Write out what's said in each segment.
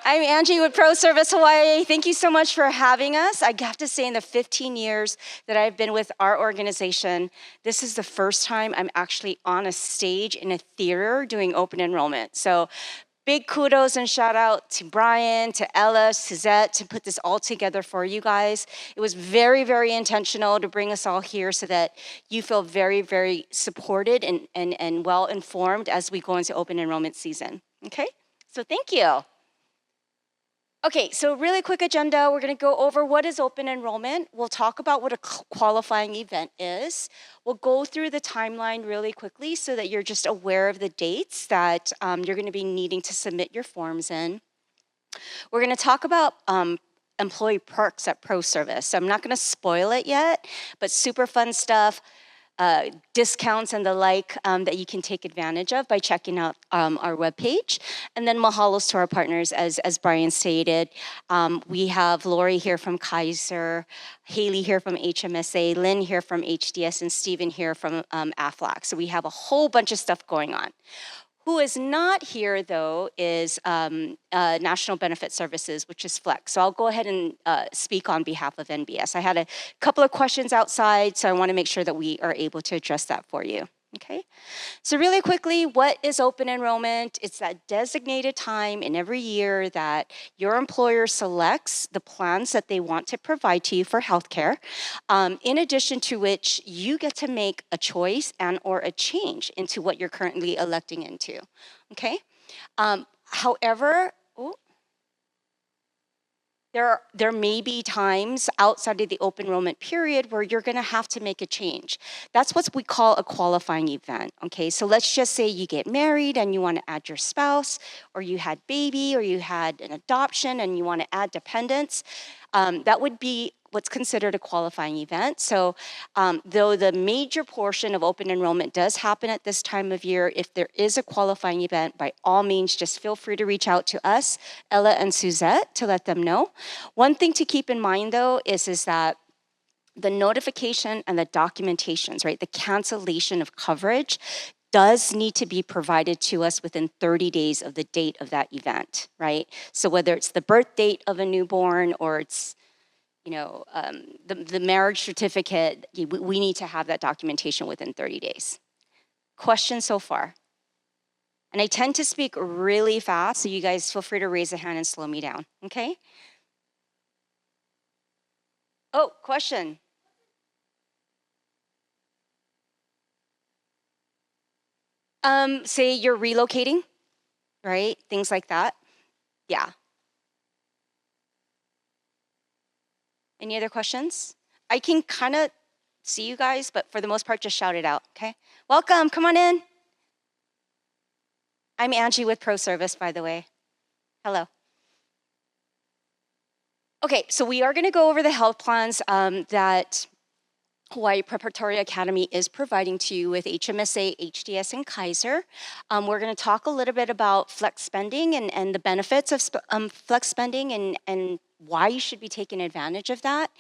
I'm Angie with ProService Hawaii. Thank you so much for having us. I have to say, in the 15 years that I've been with our organization, this is the first time I'm actually on a stage in a theater doing open enrollment. So big kudos and shout out to Brian, to Ella, Suzette, to put this all together for you guys. It was very, very intentional to bring us all here so that you feel very, very supported and well informed as we go into open enrollment season. Okay, so thank you. Okay, so really quick agenda. We're going to go over what is open enrollment. We'll talk about what a qualifying event is. We'll go through the timeline really quickly so that you're just aware of the dates that you're going to be needing to submit your forms in. We're going to talk about employee perks at ProService. So I'm not going to spoil it yet, but super fun stuff. Discounts and the like that you can take advantage of by checking out our webpage. And then mahalos to our partners, as Brian stated. We have Lori here from Kaiser, Haley here from HMSA, Lynn here from HDS, and Stephen here from AFLAC. So we have a whole bunch of stuff going on. Who is not here, though, is National Benefit Services, which is Flex. So I'll go ahead and speak on behalf of NBS. I had a couple of questions outside, so I want to make sure that we are able to address that for you. Okay, so really quickly, what is open enrollment? It's that designated time in every year that your employer selects the plans that they want to provide to you for healthcare, in addition to which you get to make a choice and or a change into what you're currently electing into, okay? However, there may be times outside of the open enrollment period where you're gonna have to make a change. That's what we call a qualifying event, okay? So let's just say you get married and you wanna add your spouse, or you had baby, or you had an adoption and you wanna add dependents. That would be what's considered a qualifying event. So though the major portion of open enrollment does happen at this time of year, if there is a qualifying event, by all means, just feel free to reach out to us, Ella and Suzette, to let them know. One thing to keep in mind, though, is that the notification and the documentations, right, the cancellation of coverage does need to be provided to us within 30 days of the date of that event, right? So whether it's the birth date of a newborn or it's the marriage certificate, we need to have that documentation within 30 days. Questions so far? And I tend to speak really fast, so you guys feel free to raise a hand and slow me down, okay? Oh, question. Say you're relocating, right? Things like that. Yeah. Any other questions? I can kind of see you guys, but for the most part, just shout it out, okay? Welcome, come on in. I'm Angie with ProService, by the way. Hello. Okay, so we are gonna go over the health plans that Hawaii Preparatory Academy is providing to you with HMSA, HDS, and Kaiser. We're going to talk a little bit about flex spending and the benefits of flex spending and why you should be taking advantage of that.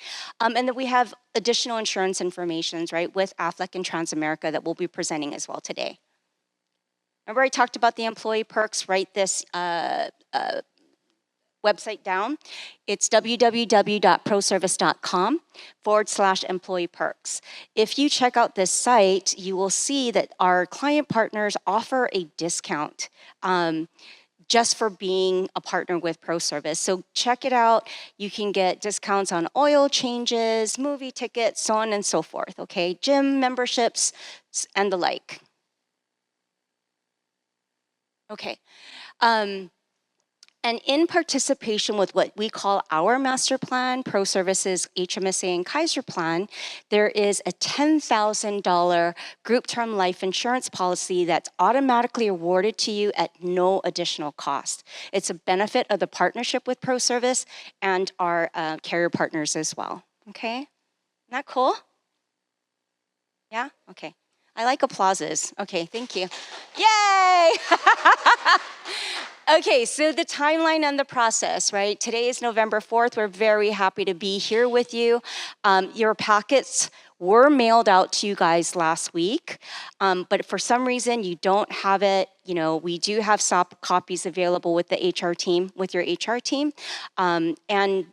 And then we have additional insurance information, right, with AFLAC and Transamerica that we'll be presenting as well today. Remember I talked about the employee perks, write this website down. It's www.proservice.com/employee perks. If you check out this site, you will see that our client partners offer a discount just for being a partner with ProService. So check it out. You can get discounts on oil changes, movie tickets, so on and so forth, okay? Gym memberships and the like. Okay. And in participation with what we call our master plan, ProService's HMSA and Kaiser plan, there is a $10,000 group term life insurance policy that's automatically awarded to you at no additional cost. It's a benefit of the partnership with ProService and our carrier partners as well, okay? Isn't that cool? Yeah, okay. I like applauses. Okay, thank you. Yay! Okay, so the timeline and the process, right? Today is November 4th. We're very happy to be here with you. Your packets were mailed out to you guys last week, but for some reason you don't have it, we do have soft copies available with the HR team, with your HR team, and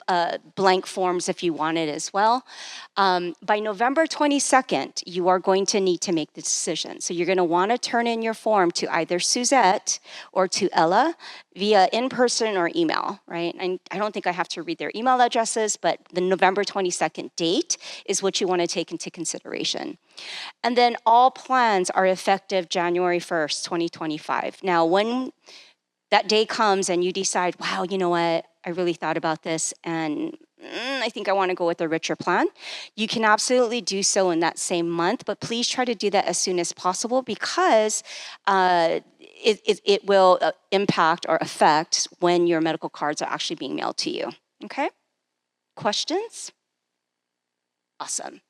blank forms if you want it as well. By November 22nd, you are going to need to make the decision. So you're going to want to turn in your form to either Suzette or to Ella via in-person or email, right? And I don't think I have to read their email addresses, but the November 22nd date is what you want to take into consideration. And then all plans are effective January 1st, 2025. Now, when that day comes and you decide, wow, you know what, I really thought about this and I think I want to go with a richer plan, you can absolutely do so in that same month, but please try to do that as soon as possible because it will impact or affect when your medical cards are actually being mailed to you. Okay? Questions? Awesome.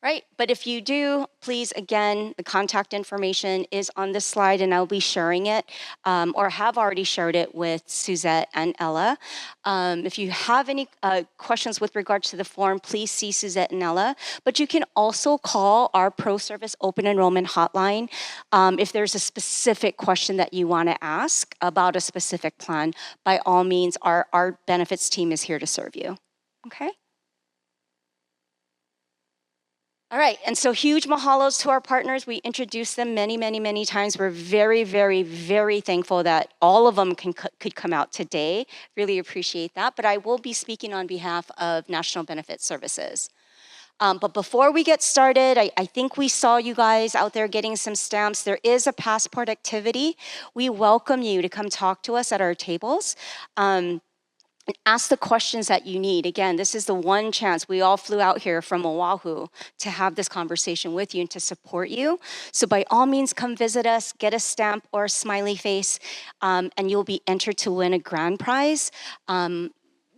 Right, but if you do, please, again, the contact information is on this slide and I'll be sharing it or have already shared it with Suzette and Ella. If you have any questions with regards to the form, please see Suzette and Ella, but you can also call our pro-service open enrollment hotline if there's a specific question that you want to ask about a specific plan. By all means, our benefits team is here to serve you, okay? All right, and so huge mahalos to our partners. We introduced them many, many, many times. We're very, very, very thankful that all of them could come out today. Really appreciate that. But I will be speaking on behalf of National Benefit Services. But before we get started, I think we saw you guys out there getting some stamps. There is a passport activity. We welcome you to come talk to us at our tables. And ask the questions that you need. Again, this is the one chance. We all flew out here from Oahu to have this conversation with you and to support you. So by all means, come visit us, get a stamp or a smiley face, and you'll be entered to win a grand prize,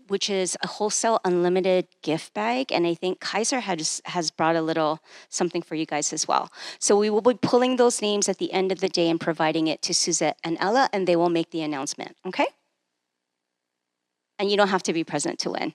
which is a wholesale unlimited gift bag. And I think Kaiser has brought a little something for you guys as well. So we will be pulling those names at the end of the day and providing it to Suzette and Ella, and they will make the announcement, okay? And you don't have to be present to win.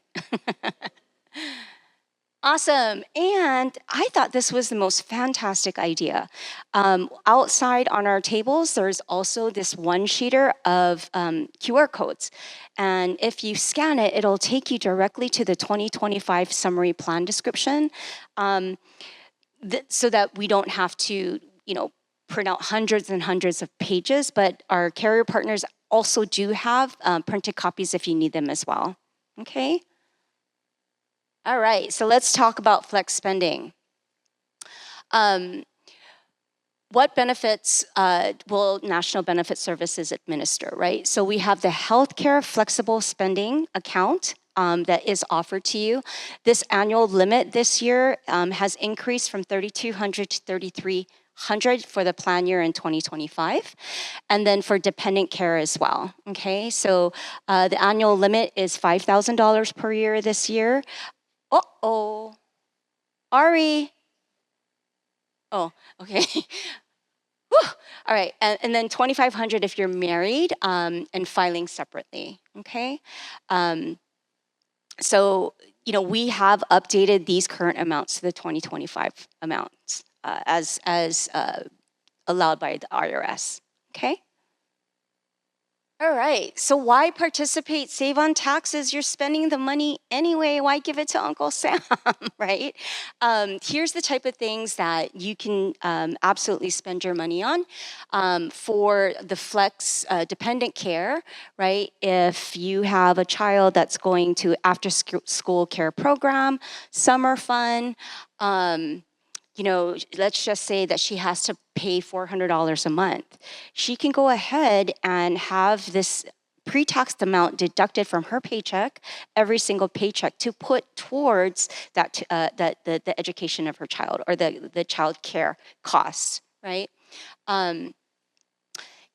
Awesome. And I thought this was the most fantastic idea. Outside on our tables, there's also this one-sheeter of QR codes. And if you scan it, it'll take you directly to the 2025 summary plan description so that we don't have to, print out hundreds and hundreds of pages, but our carrier partners also do have printed copies if you need them as well, okay? All right, so let's talk about flex spending. What benefits will National Benefit Services administer, right? So we have the healthcare flexible spending account that is offered to you. This annual limit this year has increased from $3,200 to $3,300 for the plan year in 2025, and then for dependent care as well, okay? So the annual limit is $5,000 per year this year. Uh-oh, Ari. Oh, okay. Whew. All right, and then $2,500 if you're married and filing separately, okay? So, we have updated these current amounts to the 2025 amounts. As allowed by the IRS, okay? All right, so why participate, save on taxes? You're spending the money anyway, why give it to Uncle Sam, right? Here's the type of things that you can absolutely spend your money on. For the flex dependent care, right? If you have a child that's going to after school care program, summer fun, let's just say that she has to pay $400 a month. She can go ahead and have this pre-taxed amount deducted from her paycheck, every single paycheck, to put towards that the education of her child or the child care costs, right?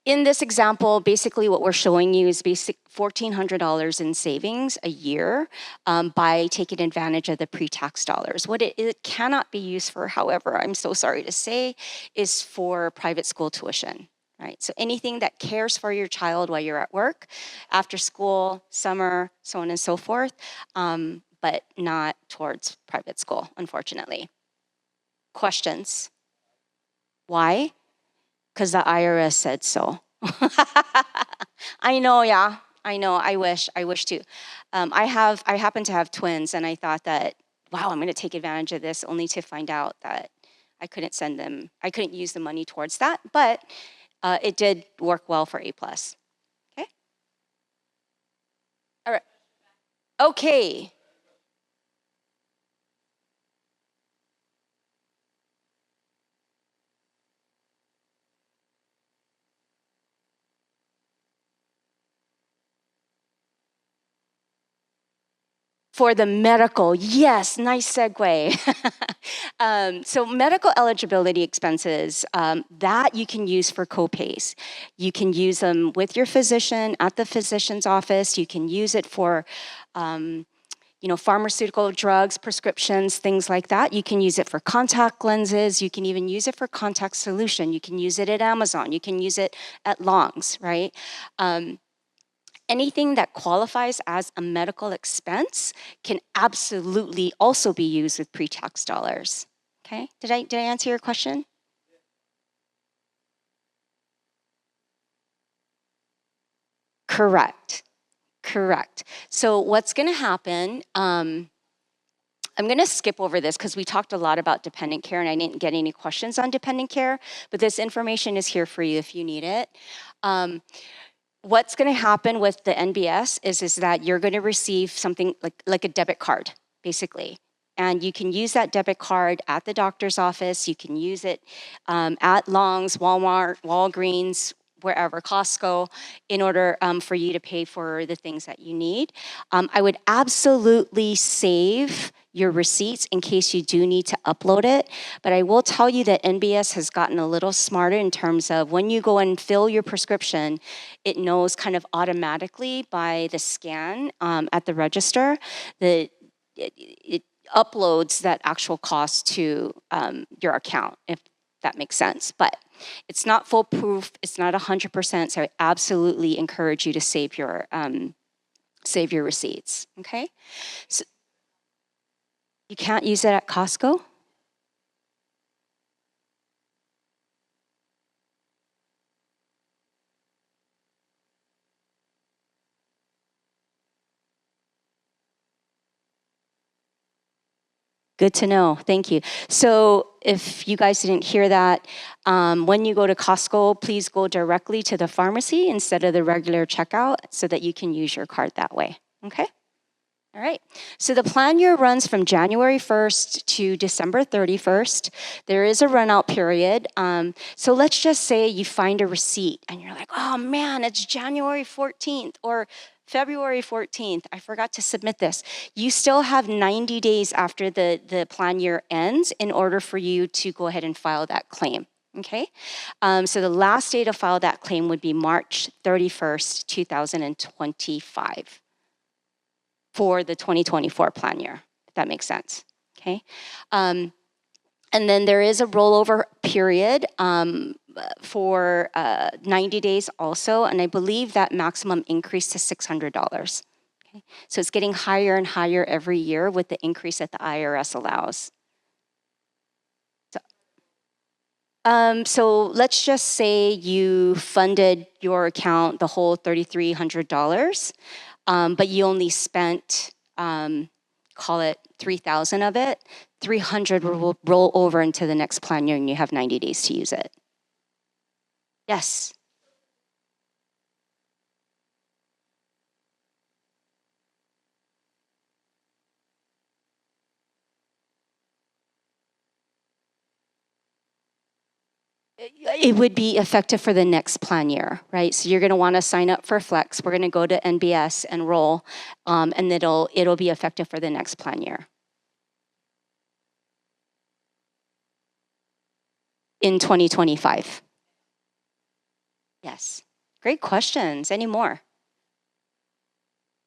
In this example, basically what we're showing you is $1,400 in savings a year by taking advantage of the pre-tax dollars. What it cannot be used for, however, I'm so sorry to say, is for private school tuition, right? So anything that cares for your child while you're at work, after school, summer, so on and so forth, but not towards private school, unfortunately. Questions? Why? Because the IRS said so. I know, yeah. I know. I wish too. I happen to have twins, and I thought that, wow, I'm going to take advantage of this, only to find out that I couldn't use the money towards that, but it did work well for A+. Okay. All right. Okay. For the medical, yes, nice segue. So medical eligibility expenses, that you can use for copays. You can use them with your physician at the physician's office. You can use it for, pharmaceutical drugs, prescriptions, things like that. You can use it for contact lenses. You can even use it for contact solution. You can use it at Amazon. You can use it at Long's, right? Anything that qualifies as a medical expense can absolutely also be used with pre-tax dollars. Okay, did I answer your question? Correct. So what's going to happen? I'm going to skip over this because we talked a lot about dependent care, and I didn't get any questions on dependent care. But this information is here for you if you need it. What's going to happen with the NBS is that you're going to receive something like a debit card, basically. And you can use that debit card at the doctor's office. You can use it at Long's, Walmart, Walgreens, wherever, Costco, in order for you to pay for the things that you need. I would absolutely save your receipts in case you do need to upload it. But I will tell you that NBS has gotten a little smarter in terms of when you go and fill your prescription, it knows kind of automatically by the scan at the register that it uploads that actual cost to your account, if that makes sense. But it's not foolproof. It's not 100%. So I absolutely encourage you to save your receipts. Okay. So you can't use it at Costco. Good to know. Thank you. So if you guys didn't hear that, when you go to Costco, please go directly to the pharmacy instead of the regular checkout so that you can use your card that way. Okay? All right. So the plan year runs from January 1st to December 31st. There is a run out period. So let's just say you find a receipt and you're like, oh man, it's January 14th or February 14th. I forgot to submit this. You still have 90 days after the plan year ends in order for you to go ahead and file that claim. Okay. So the last day to file that claim would be March 31st, 2025. For the 2024 plan year, if that makes sense, okay? And then there is a rollover period for 90 days also, and I believe that maximum increase to $600. Okay? So it's getting higher and higher every year with the increase that the IRS allows. So let's just say you funded your account the whole $3,300. But you only spent, call it 3,000 of it, 300 will roll over into the next plan year and you have 90 days to use it. Yes. It would be effective for the next plan year, right? So you're going to want to sign up for Flex. We're going to go to NBS, enroll, and it'll be effective for the next plan year. In 2025. Yes. Great questions. Any more? Is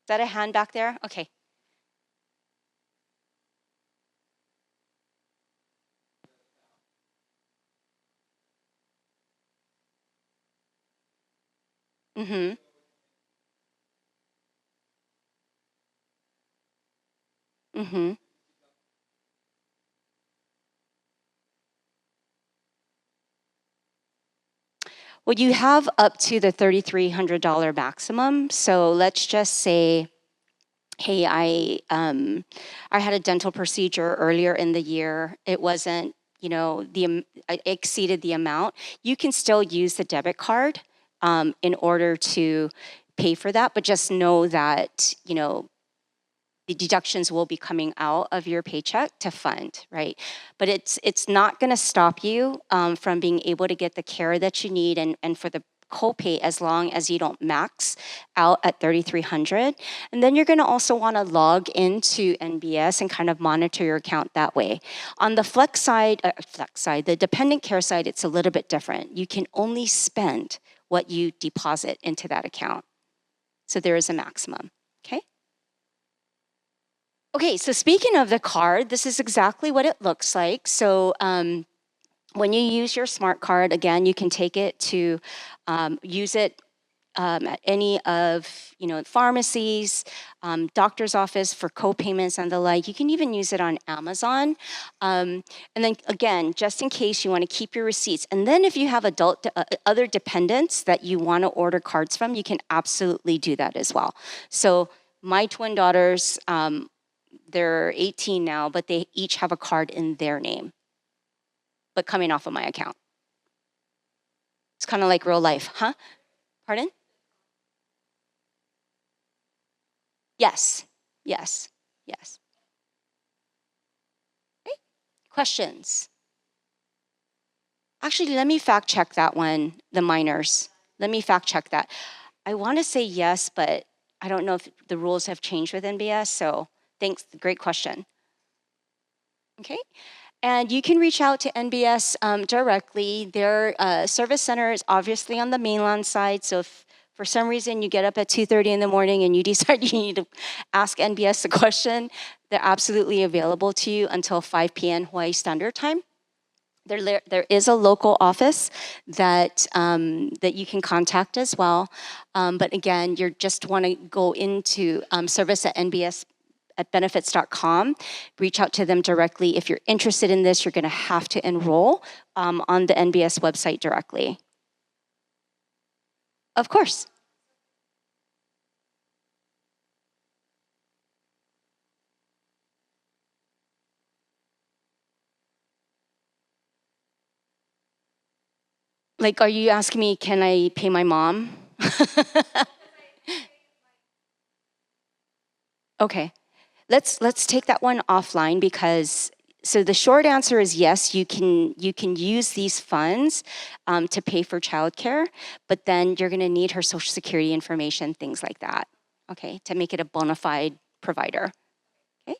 that a hand back there? Okay. Mm-hmm. Mm-hmm. Well, you have up to the $3,300 maximum. So let's just say, hey, I had a dental procedure earlier in the year. It wasn't, I exceeded the amount. You can still use the debit card in order to pay for that, but just know that, the deductions will be coming out of your paycheck to fund, right? But it's not going to stop you from being able to get the care that you need and for the copay as long as you don't max out at 3,300. And then you're going to also want to log into NBS and kind of monitor your account that way. On the flex side, the dependent care side, it's a little bit different. You can only spend what you deposit into that account. So there is a maximum, okay? Okay, so speaking of the card, this is exactly what it looks like. So when you use your smart card, again, you can take it to use it at any of pharmacies, doctor's office for co-payments and the like. You can even use it on Amazon. And then again, just in case you want to keep your receipts. And then if you have other dependents that you want to order cards from, you can absolutely do that as well. So my twin daughters, they're 18 now, but they each have a card in their name, but coming off of my account. It's kind of like real life, huh? Pardon? Yes, yes, yes. Okay. Questions? Actually, let me fact check that one, the minors. Let me fact check that. I want to say yes, but I don't know if the rules have changed with NBS, so thanks, great question. Okay. And you can reach out to NBS directly. Their service center is obviously on the mainland side. So if for some reason you get up at 2:30 in the morning and you decide you need to ask NBS a question, they're absolutely available to you until 5 p.m. Hawaii Standard Time. There is a local office that that you can contact as well. But again, you just want to go into service at NBS at benefits.com, reach out to them directly. If you're interested in this, you're going to have to enroll on the NBS website directly. Of course. Like, are you asking me, can I pay my mom? Okay. Let's take that one offline because so the short answer is yes, you can use these funds to pay for childcare, but then you're going to need her social security information, things like that. Okay, to make it a bona fide provider. Okay.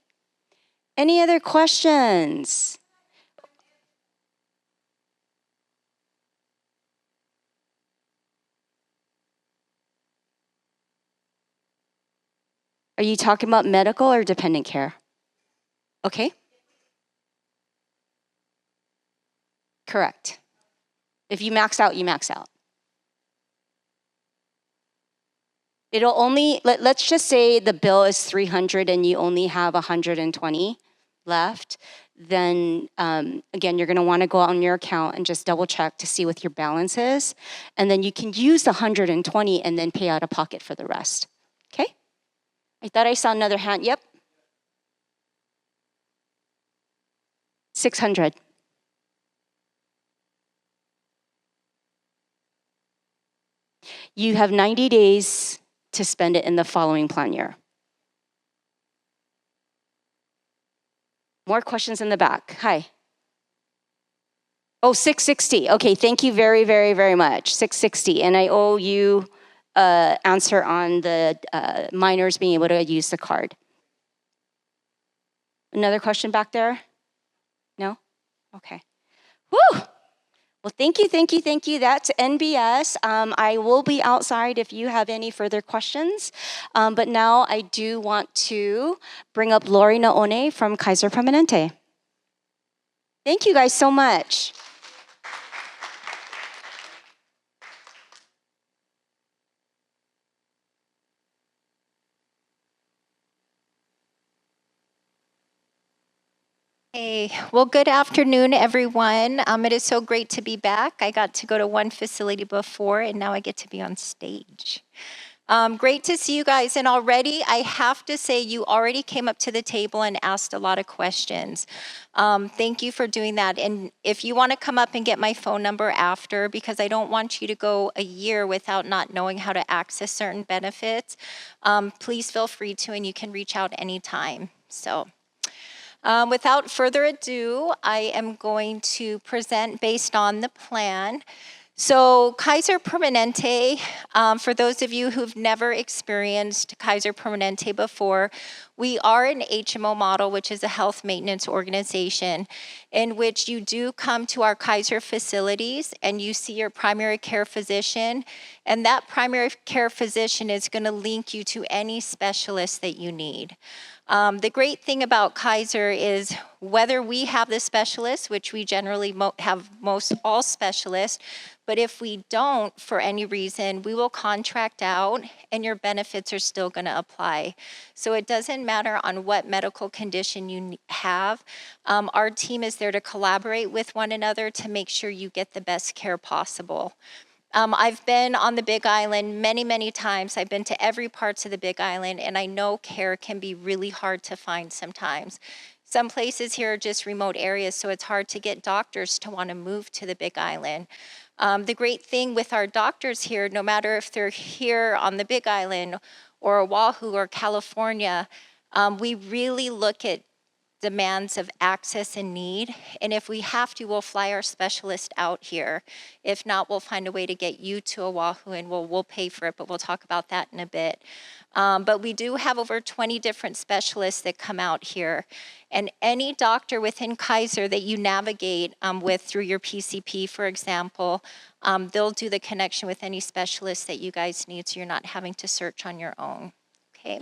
Any other questions? Are you talking about medical or dependent care? Okay. Correct. If you max out, you max out. It'll only, let's just say the bill is 300 and you only have 120 left, then again, you're gonna wanna go on your account and just double check to see what your balance is. And then you can use the 120 and then pay out of pocket for the rest, okay? I thought I saw another hand, yep. 600. You have 90 days to spend it in the following plan year. More questions in the back. Hi. Oh, 660. Okay, thank you very, very, very much. 660. And I owe you answer on the minors being able to use the card. Another question back there? No? Okay. Woo! Well, thank you, thank you, thank you. That's NBS. I will be outside if you have any further questions. But now I do want to bring up Lori Naone from Kaiser Permanente. Thank you guys so much. Hey, well, good afternoon, everyone. It is so great to be back. I got to go to one facility before, and now I get to be on stage. Great to see you guys. And already, I have to say, you already came up to the table and asked a lot of questions. Thank you for doing that. And if you want to come up and get my phone number after, because I don't want you to go a year without not knowing how to access certain benefits, please feel free to, and you can reach out anytime. So. Without further ado, I am going to present based on the plan. So Kaiser Permanente, for those of you who've never experienced Kaiser Permanente before, we are an HMO model, which is a health maintenance organization, in which you do come to our Kaiser facilities and you see your primary care physician, and that primary care physician is going to link you to any specialist that you need. The great thing about Kaiser is whether we have the specialists, which we generally have most all specialists, but if we don't, for any reason, we will contract out and your benefits are still going to apply. So it doesn't matter on what medical condition you have. Our team is there to collaborate with one another to make sure you get the best care possible. I've been on the Big Island many, many times. I've been to every parts of the Big Island, and I know care can be really hard to find sometimes. Some places here are just remote areas, so it's hard to get doctors to want to move to the Big Island. The great thing with our doctors here, no matter if they're here on the Big Island or Oahu or California, we really look at demands of access and need. And if we have to, we'll fly our specialist out here. If not, we'll find a way to get you to Oahu and we'll pay for it, but we'll talk about that in a bit. But we do have over 20 different specialists that come out here. And any doctor within Kaiser that you navigate with through your PCP, for example, they'll do the connection with any specialist that you guys need so you're not having to search on your own, okay?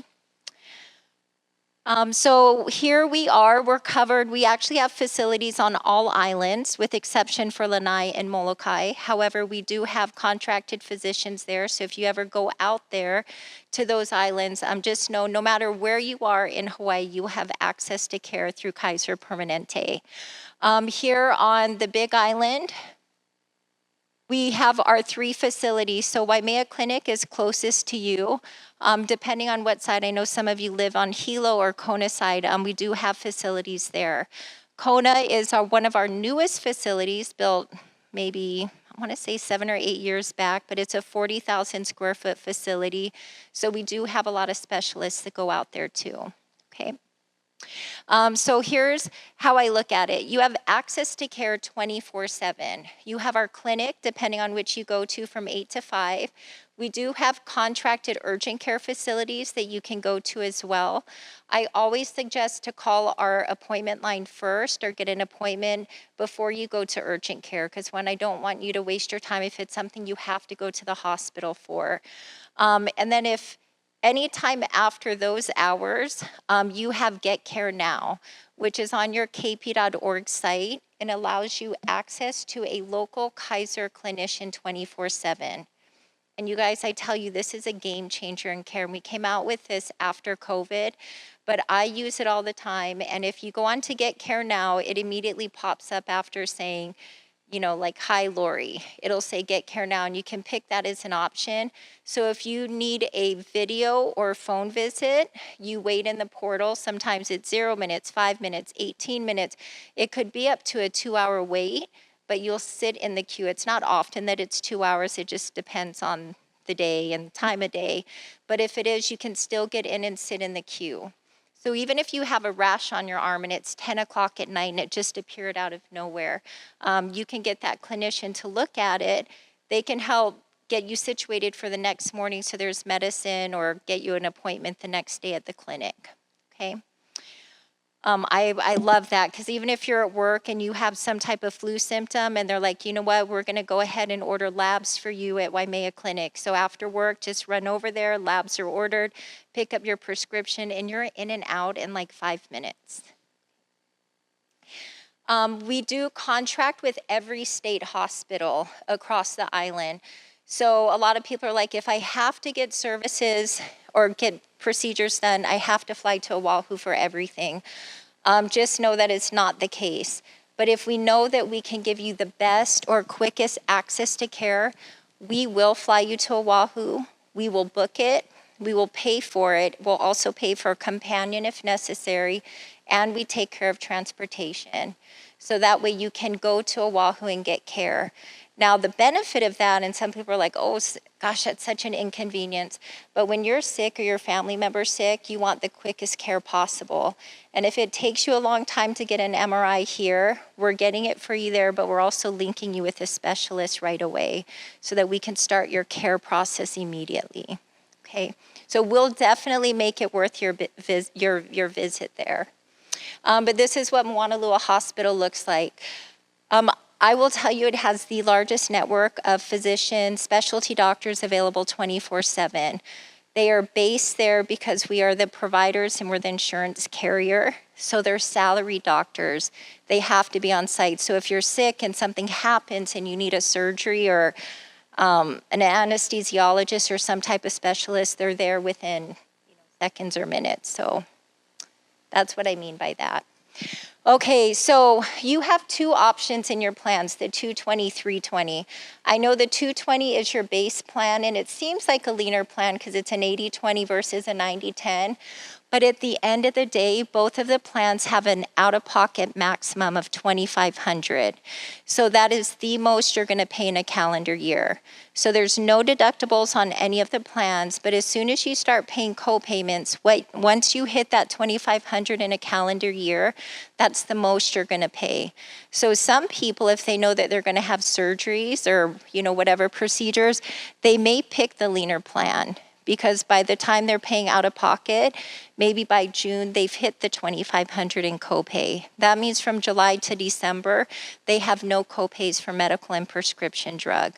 So here we are, we're covered. We actually have facilities on all islands with exception for Lanai and Molokai. However, we do have contracted physicians there. So if you ever go out there to those islands, just know no matter where you are in Hawaii, you have access to care through Kaiser Permanente. Here on the Big Island, we have our 3 facilities. So Waimea Clinic is closest to you. Depending on what side, I know some of you live on Hilo or Kona side, we do have facilities there. Kona is one of our newest facilities, built maybe, I want to say 7 or 8 years back, but it's a 40,000 square foot facility. So we do have a lot of specialists that go out there too, okay? So here's how I look at it. You have access to care 24/7. You have our clinic, depending on which you go to, from 8 to 5. We do have contracted urgent care facilities that you can go to as well. I always suggest to call our appointment line first or get an appointment before you go to urgent care, because I don't want you to waste your time if it's something you have to go to the hospital for. And then if anytime after those hours, you have Get Care Now, which is on your kp.org site and allows you access to a local Kaiser clinician 24/7. And you guys, I tell you, this is a game changer in care. And we came out with this after COVID, but I use it all the time. And if you go on to Get Care Now, it immediately pops up after saying, like, hi, Lori. It'll say Get Care Now, and you can pick that as an option. So if you need a video or phone visit, you wait in the portal. Sometimes it's 0 minutes, 5 minutes, 18 minutes. It could be up to a 2-hour wait, but you'll sit in the queue. It's not often that it's 2 hours. It just depends on the day and time of day. But if it is, you can still get in and sit in the queue. So even if you have a rash on your arm and it's 10 o'clock at night and it just appeared out of nowhere, you can get that clinician to look at it. They can help get you situated for the next morning so there's medicine, or get you an appointment the next day at the clinic, okay? I love that, because even if you're at work and you have some type of flu symptom and they're like, you know what, we're going to go ahead and order labs for you at Waimea Clinic. So after work, just run over there, labs are ordered, pick up your prescription, and you're in and out in like 5 minutes. We do contract with every state hospital across the island. So a lot of people are like, if I have to get services or get procedures done, I have to fly to Oahu for everything. just know that it's not the case. But if we know that we can give you the best or quickest access to care, we will fly you to Oahu. We will book it. We will pay for it. We'll also pay for a companion if necessary. And we take care of transportation. So that way you can go to Oahu and get care. Now, the benefit of that, and some people are like, oh, gosh, that's such an inconvenience. But when you're sick or your family member's sick, you want the quickest care possible. And if it takes you a long time to get an MRI here, we're getting it for you there, but we're also linking you with a specialist right away so that we can start your care process immediately. Okay, so we'll definitely make it worth your visit there. But this is what Moanalua Hospital looks like. I will tell you it has the largest network of physicians, specialty doctors available 24/7. They are based there because we are the providers and we're the insurance carrier. So they're salaried doctors. They have to be on site. So if you're sick and something happens and you need a surgery or an anesthesiologist or some type of specialist, they're there within seconds or minutes. So that's what I mean by that. Okay, so you have two options in your plans, the 220, 320. I know the 220 is your base plan, and it seems like a leaner plan because it's an 80-20 versus a 90-10. But at the end of the day, both of the plans have an out-of-pocket maximum of $2,500. So that is the most you're going to pay in a calendar year. So there's no deductibles on any of the plans, but as soon as you start paying co-payments, once you hit that $2,500 in a calendar year, that's the most you're going to pay. So some people, if they know that they're going to have surgeries or whatever procedures, they may pick the leaner plan. Because by the time they're paying out of pocket, maybe by June, they've hit the $2,500 in copay. That means from July to December, they have no copays for medical and prescription drug.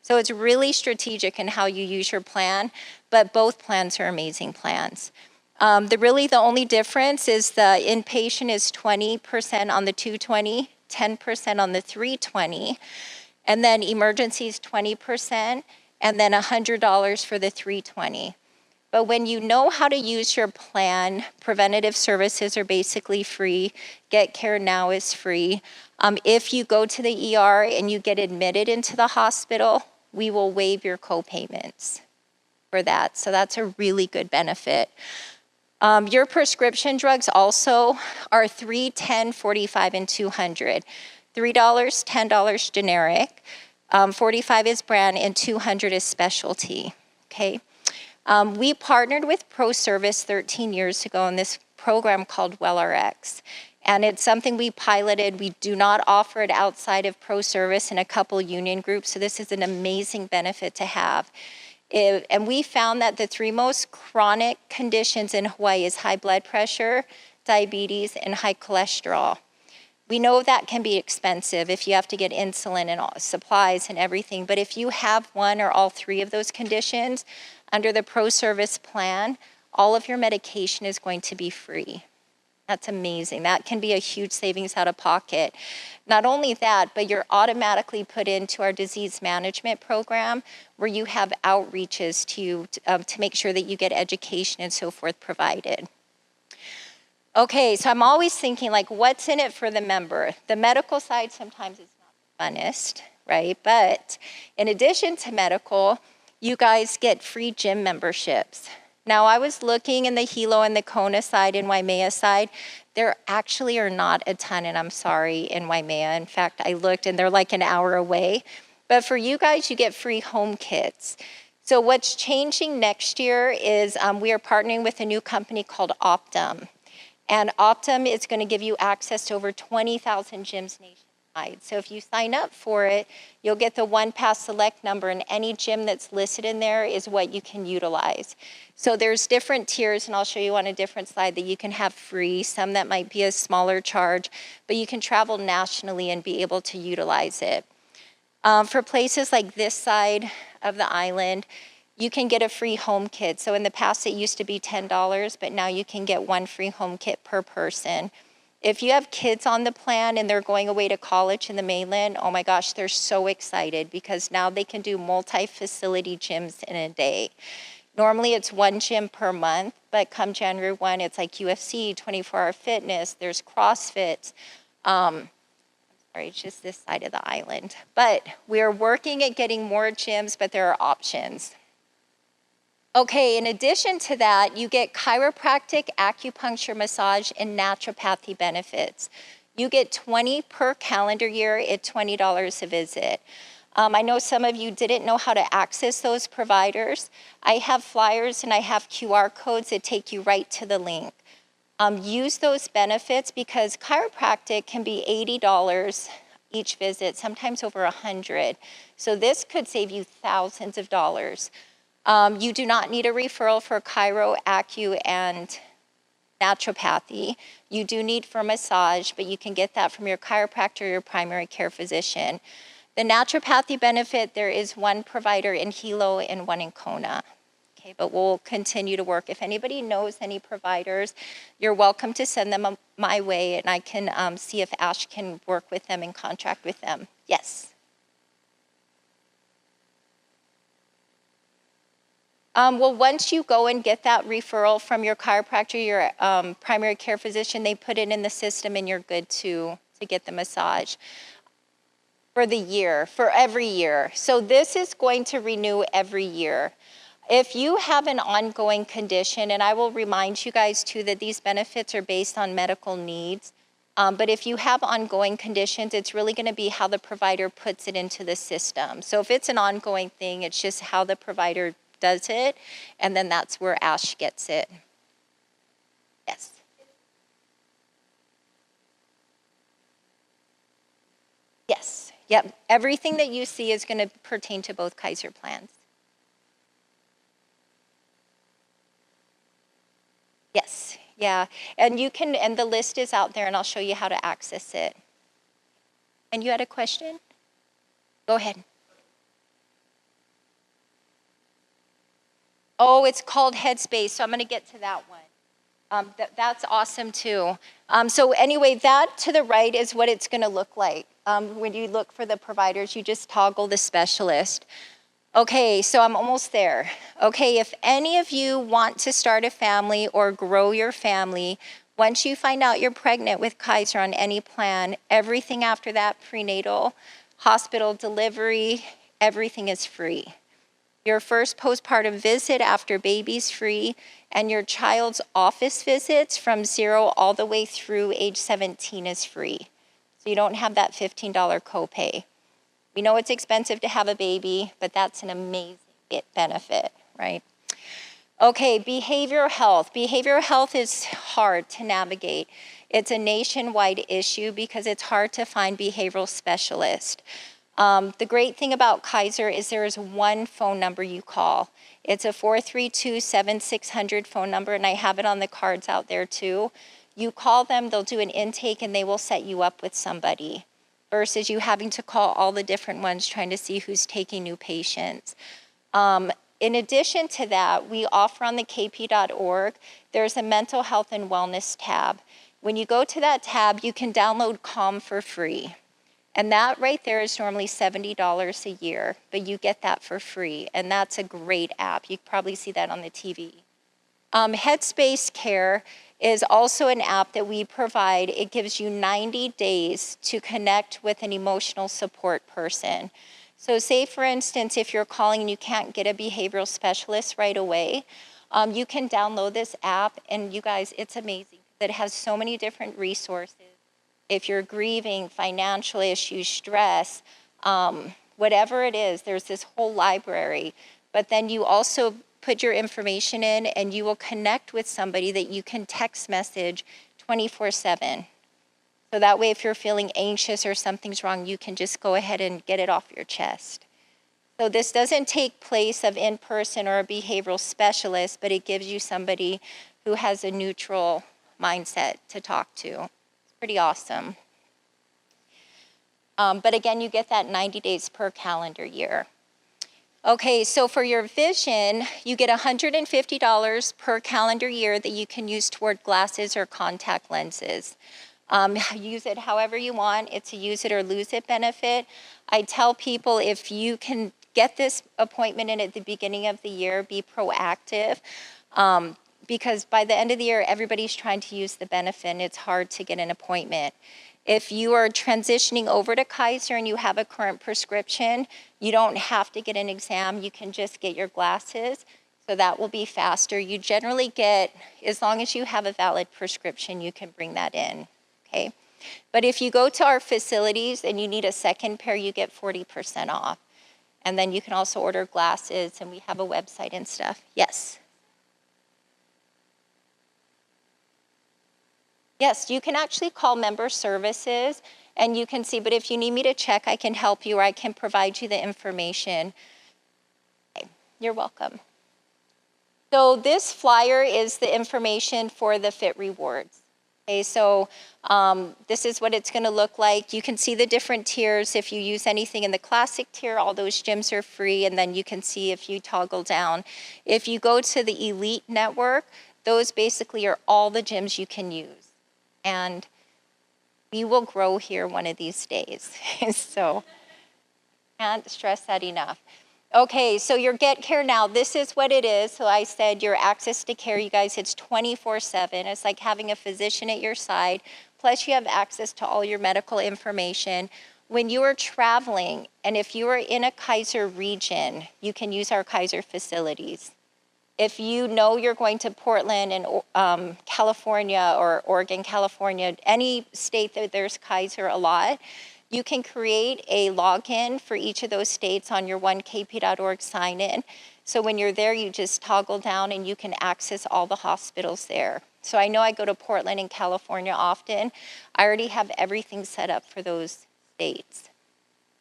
So it's really strategic in how you use your plan, but both plans are amazing plans. The only difference is the inpatient is 20% on the 220, 10% on the 320, and then emergency is 20%, and then $100 for the 320. But when you know how to use your plan, preventative services are basically free. Get Care Now is free. If you go to the ER and you get admitted into the hospital, we will waive your co-payments for that. So that's a really good benefit. Your prescription drugs also are $3, $10, $45, and $200. $3, $10 generic. 45 is brand, and 200 is specialty, okay? We partnered with ProService 13 years ago in this program called WellRx, and it's something we piloted. We do not offer it outside of ProService in a couple union groups, so this is an amazing benefit to have. And we found that the three most chronic conditions in Hawaii is high blood pressure, diabetes, and high cholesterol. We know that can be expensive if you have to get insulin and supplies and everything, but if you have one or all three of those conditions, under the ProService plan, all of your medication is going to be free. That's amazing. That can be a huge savings out of pocket. Not only that, but you're automatically put into our disease management program where you have outreaches to make sure that you get education and so forth provided. Okay, so I'm always thinking, like, what's in it for the member? The medical side sometimes is not the funnest, right? But in addition to medical, you guys get free gym memberships. Now, I was looking in the Hilo and the Kona side and Waimea side. There actually are not a ton, and I'm sorry, in Waimea. In fact, I looked, and they're like an hour away. But for you guys, you get free home kits. So what's changing next year is we are partnering with a new company called Optum. And Optum is going to give you access to over 20,000 gyms nationwide. So if you sign up for it, you'll get the OnePass Select number, and any gym that's listed in there is what you can utilize. So there's different tiers, and I'll show you on a different slide that you can have free, some that might be a smaller charge, but you can travel nationally and be able to utilize it. For places like this side of the island, you can get a free home kit. So in the past, it used to be $10, but now you can get one free home kit per person. If you have kids on the plan and they're going away to college in the mainland, oh my gosh, they're so excited because now they can do multi-facility gyms in a day. Normally it's 1 gym per month, but come January 1, it's like UFC, 24-hour fitness, there's CrossFit. Sorry, it's just this side of the island. But we're working at getting more gyms, but there are options. Okay, in addition to that, you get chiropractic, acupuncture, massage, and naturopathy benefits. You get 20 per calendar year at $20 a visit. I know some of you didn't know how to access those providers. I have flyers and I have QR codes that take you right to the link. Use those benefits because chiropractic can be $80 each visit, sometimes over $100. So this could save you thousands of dollars. You do not need a referral for chiro, acu, and naturopathy. You do need for massage, but you can get that from your chiropractor or your primary care physician. The naturopathy benefit, there is one provider in Hilo and one in Kona. Okay, but we'll continue to work. If anybody knows any providers, you're welcome to send them my way, and I can see if Ash can work with them and contract with them. Yes? Well, once you go and get that referral from your chiropractor, your primary care physician, they put it in the system and you're good to get the massage for the year, for every year. So this is going to renew every year. If you have an ongoing condition, and I will remind you guys too that these benefits are based on medical needs, but if you have ongoing conditions, it's really going to be how the provider puts it into the system. So if it's an ongoing thing, it's just how the provider does it, and then that's where Ash gets it. Yes. Yes. Yep. Everything that you see is going to pertain to both Kaiser plans. Yes. Yeah. And you can, and the list is out there, and I'll show you how to access it. And you had a question? Go ahead. Oh, it's called Headspace, so I'm going to get to that one. That's awesome too. So anyway, that to the right is what it's going to look like. When you look for the providers, you just toggle the specialist. Okay, so I'm almost there. Okay, if any of you want to start a family or grow your family, once you find out you're pregnant with Kaiser on any plan, everything after that, prenatal, hospital delivery, everything is free. Your first postpartum visit after baby's free, and your child's office visits from 0 all the way through age 17 is free. So you don't have that $15 copay. We know it's expensive to have a baby, but that's an amazing benefit, right? Okay, behavioral health. Behavioral health is hard to navigate. It's a nationwide issue because it's hard to find behavioral specialists. The great thing about Kaiser is there is one phone number you call. It's a 432-7600 phone number, and I have it on the cards out there too. You call them, they'll do an intake, and they will set you up with somebody versus you having to call all the different ones trying to see who's taking new patients. In addition to that, we offer on the kp.org, there's a mental health and wellness tab. When you go to that tab, you can download Calm for free. And that right there is normally $70 a year, but you get that for free. And that's a great app. You probably see that on the TV. Headspace Care is also an app that we provide. It gives you 90 days to connect with an emotional support person. So say, for instance, if you're calling and you can't get a behavioral specialist right away, you can download this app, and you guys, it's amazing. It has so many different resources. If you're grieving, financial issues, stress, whatever it is, there's this whole library. But then you also put your information in, and you will connect with somebody that you can text message 24/7. So that way, if you're feeling anxious or something's wrong, you can just go ahead and get it off your chest. So this doesn't take place of in-person or a behavioral specialist, but it gives you somebody who has a neutral mindset to talk to. Pretty awesome. But again, you get that 90 days per calendar year. Okay, so for your vision, you get $150 per calendar year that you can use toward glasses or contact lenses. Use it however you want. It's a use it or lose it benefit. I tell people if you can get this appointment in at the beginning of the year, be proactive, because by the end of the year, everybody's trying to use the benefit and it's hard to get an appointment. If you are transitioning over to Kaiser and you have a current prescription, you don't have to get an exam. You can just get your glasses. So that will be faster. You generally get, as long as you have a valid prescription, you can bring that in, okay? But if you go to our facilities and you need a second pair, you get 40% off. And then you can also order glasses, and we have a website and stuff. Yes? Yes, you can actually call member services and you can see, but if you need me to check, I can help you or I can provide you the information. Okay, you're welcome. So this flyer is the information for the Fit Rewards. Okay, so this is what it's gonna look like. You can see the different tiers. If you use anything in the classic tier, all those gyms are free, and then you can see if you toggle down. If you go to the Elite Network, those basically are all the gyms you can use. And we will grow here one of these days. So can't stress that enough. Okay, so your Get Care Now, this is what it is. So I said your access to care, you guys, it's 24/7. It's like having a physician at your side, plus you have access to all your medical information. When you are traveling, and if you are in a Kaiser region, you can use our Kaiser facilities. If you know you're going to Portland and California or Oregon, California, any state that there's Kaiser a lot, you can create a login for each of those states on your 1kp.org sign-in. So when you're there, you just toggle down and you can access all the hospitals there. So I know I go to Portland and California often. I already have everything set up for those states.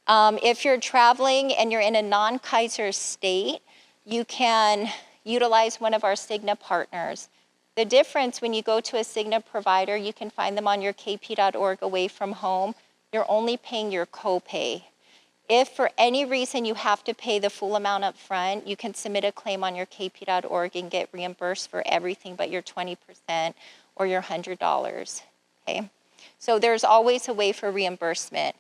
If you're traveling and you're in a non-Kaiser state, you can utilize one of our Cigna partners. The difference when you go to a Cigna provider, you can find them on your kp.org away from home. You're only paying your copay. If for any reason you have to pay the full amount up front, you can submit a claim on your kp.org and get reimbursed for everything but your 20% or your $100, okay? So there's always a way for reimbursement.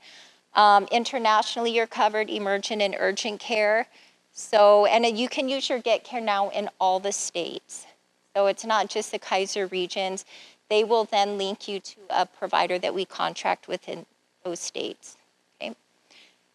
Internationally, you're covered emergent and urgent care. So, and you can use your Get Care Now in all the states. So it's not just the Kaiser regions. They will then link you to a provider that we contract with in those states, okay?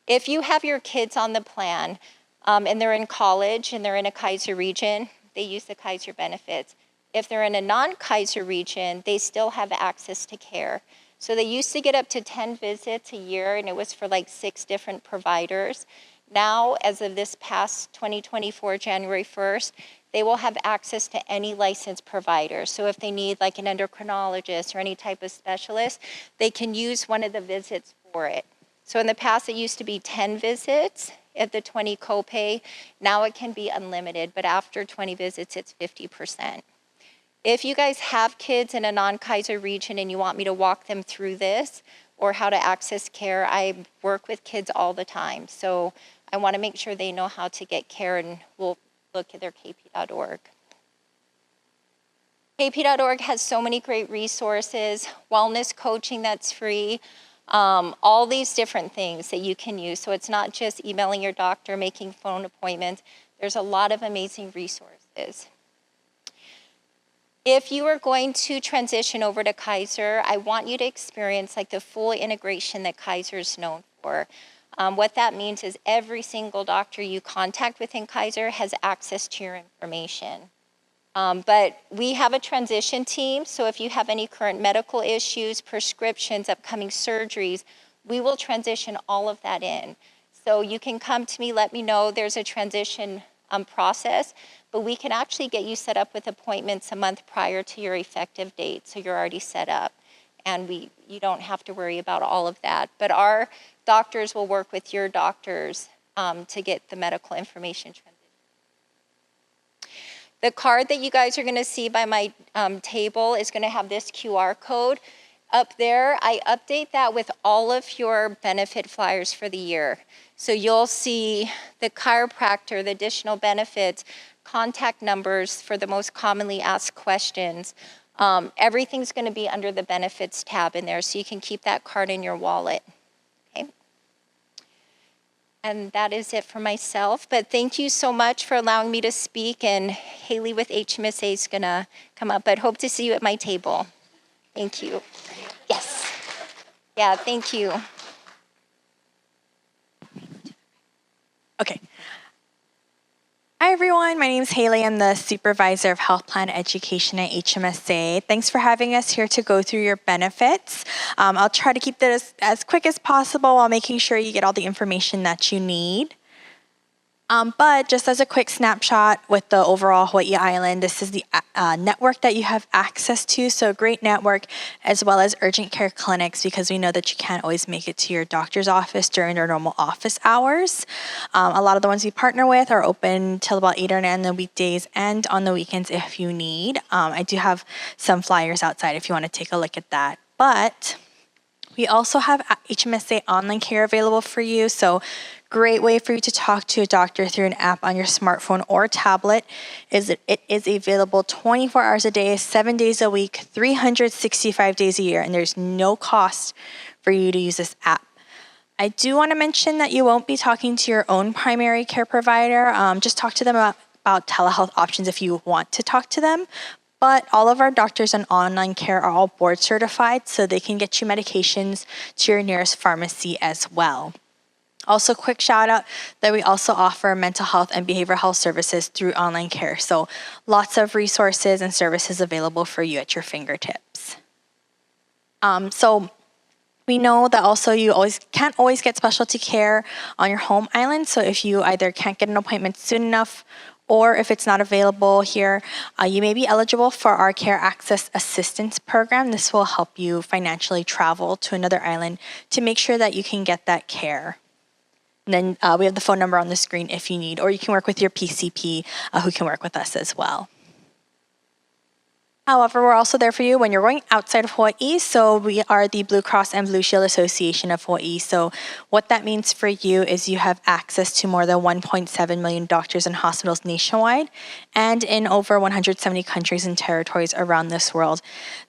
If you have your kids on the plan and they're in college and they're in a Kaiser region, they use the Kaiser benefits. If they're in a non-Kaiser region, they still have access to care. So they used to get up to 10 visits a year, and it was for like 6 different providers. Now, as of this past 2024, January 1st, they will have access to any licensed provider. So if they need like an endocrinologist or any type of specialist, they can use one of the visits for it. So in the past, it used to be 10 visits at the 20 copay. Now it can be unlimited, but after 20 visits, it's 50%. If you guys have kids in a non-Kaiser region and you want me to walk them through this or how to access care, I work with kids all the time. So I want to make sure they know how to get care, and we'll look at their kp.org. kp.org has so many great resources, wellness coaching that's free, all these different things that you can use. So it's not just emailing your doctor, making phone appointments. There's a lot of amazing resources. If you are going to transition over to Kaiser, I want you to experience like the full integration that Kaiser is known for. What that means is every single doctor you contact within Kaiser has access to your information. But we have a transition team, so if you have any current medical issues, prescriptions, upcoming surgeries, we will transition all of that in. So you can come to me, let me know there's a transition process, but we can actually get you set up with appointments a month prior to your effective date, so you're already set up. And you don't have to worry about all of that. But our doctors will work with your doctors to get the medical information transition. The card that you guys are going to see by my table is going to have this QR code up there. I update that with all of your benefit flyers for the year. So you'll see the chiropractor, the additional benefits, contact numbers for the most commonly asked questions. Everything's going to be under the benefits tab in there, so you can keep that card in your wallet. Okay. And that is it for myself. But thank you so much for allowing me to speak. And Haley with HMSA is going to come up. But hope to see you at my table. Thank you. Yes. Yeah, thank you. Okay. Hi, everyone. My name is Haley. I'm the Supervisor of Health Plan Education at HMSA. Thanks for having us here to go through your benefits. I'll try to keep this as quick as possible while making sure you get all the information that you need. But just as a quick snapshot with the overall Hawai'i Island, this is the network that you have access to. So a great network, as well as urgent care clinics, because we know that you can't always make it to your doctor's office during their normal office hours. A lot of the ones we partner with are open till about 8 or 9 on the weekdays and on the weekends if you need. I do have some flyers outside if you want to take a look at that. But we also have HMSA online care available for you. So great way for you to talk to a doctor through an app on your smartphone or tablet. It is available 24 hours a day, 7 days a week, 365 days a year, and there's no cost for you to use this app. I do want to mention that you won't be talking to your own primary care provider. Just talk to them about telehealth options if you want to talk to them. But all of our doctors on online care are all board certified, so they can get you medications to your nearest pharmacy as well. Also, quick shout out that we also offer mental health and behavioral health services through online care. So lots of resources and services available for you at your fingertips. So we know that also you can't always get specialty care on your home island. So if you either can't get an appointment soon enough, or if it's not available here, you may be eligible for our Care Access Assistance Program. This will help you financially travel to another island to make sure that you can get that care. And then we have the phone number on the screen if you need, or you can work with your PCP who can work with us as well. However, we're also there for you when you're going outside of Hawaii. So we are the Blue Cross and Blue Shield Association of Hawaii. So what that means for you is you have access to more than 1.7 million doctors and hospitals nationwide and in over 170 countries and territories around this world.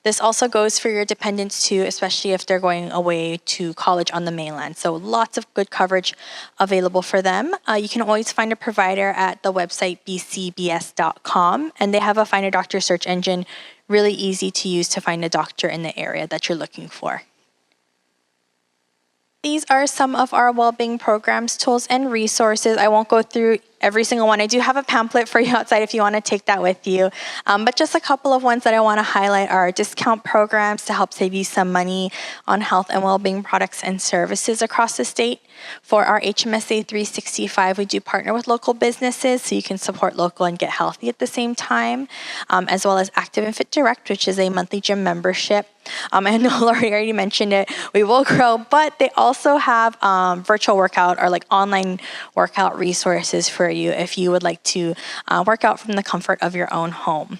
This also goes for your dependents too, especially if they're going away to college on the mainland. So lots of good coverage available for them. You can always find a provider at the website bcbs.com, and they have a Find a Doctor search engine, really easy to use to find a doctor in the area that you're looking for. These are some of our well-being programs, tools, and resources. I won't go through every single one. I do have a pamphlet for you outside if you want to take that with you. But just a couple of ones that I want to highlight are discount programs to help save you some money on health and well-being products and services across the state. For our HMSA 365, we do partner with local businesses so you can support local and get healthy at the same time, as well as Active and Fit Direct, which is a monthly gym membership. I know Lori already mentioned it. We will grow, but they also have virtual workout or like online workout resources for you if you would like to work out from the comfort of your own home.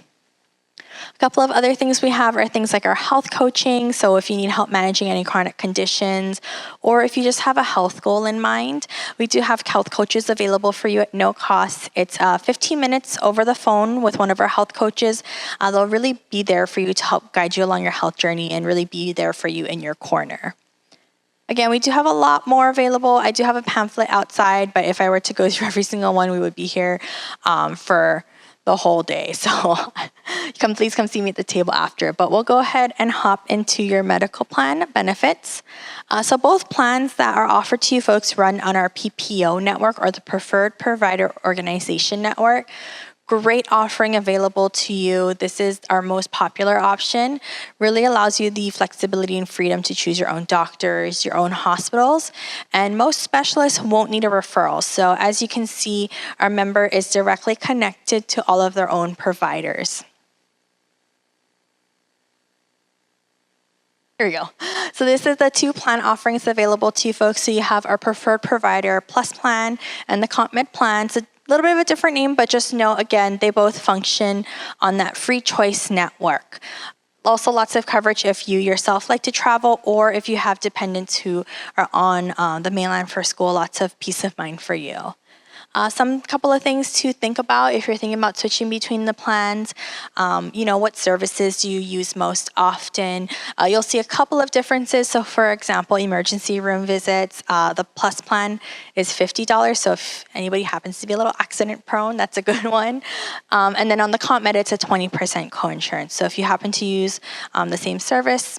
A couple of other things we have are things like our health coaching. So if you need help managing any chronic conditions, or if you just have a health goal in mind, we do have health coaches available for you at no cost. It's 15 minutes over the phone with one of our health coaches. They'll really be there for you to help guide you along your health journey and really be there for you in your corner. Again, we do have a lot more available. I do have a pamphlet outside, but if I were to go through every single one, we would be here for the whole day. So please come see me at the table after. But we'll go ahead and hop into your medical plan benefits. So both plans that are offered to you folks run on our PPO network, or the Preferred Provider Organization Network. Great offering available to you. This is our most popular option. Really allows you the flexibility and freedom to choose your own doctors, your own hospitals, and most specialists won't need a referral. So as you can see, our member is directly connected to all of their own providers. Here we go. So this is the two plan offerings available to you folks. So you have our Preferred Provider Plus plan and the CompMed plan. So a little bit of a different name, but just know, again, they both function on that free choice network. Also lots of coverage if you yourself like to travel, or if you have dependents who are on the mainland for school, lots of peace of mind for you. Some couple of things to think about if you're thinking about switching between the plans. What services do you use most often? You'll see a couple of differences. So for example, emergency room visits, the Plus plan is $50. So if anybody happens to be a little accident prone, that's a good one. And then on the Comp Med, it's a 20% coinsurance. So if you happen to use the same service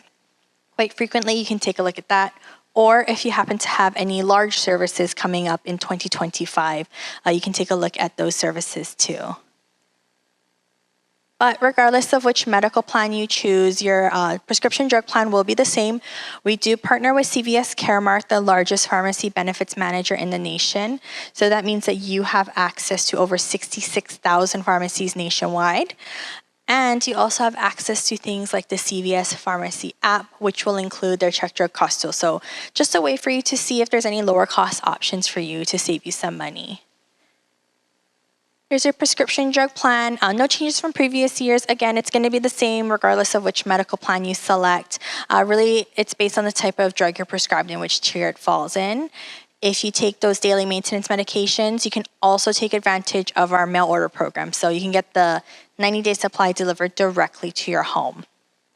quite frequently, you can take a look at that. Or if you happen to have any large services coming up in 2025, you can take a look at those services too. But regardless of which medical plan you choose, your prescription drug plan will be the same. We do partner with CVS Caremark, the largest pharmacy benefits manager in the nation. So that means that you have access to over 66,000 pharmacies nationwide. And you also have access to things like the CVS Pharmacy app, which will include their check drug cost tool. So just a way for you to see if there's any lower cost options for you to save you some money. Here's your prescription drug plan. No changes from previous years. Again, it's going to be the same regardless of which medical plan you select. Really, it's based on the type of drug you're prescribed and which tier it falls in. If you take those daily maintenance medications, you can also take advantage of our mail order program. So you can get the 90-day supply delivered directly to your home.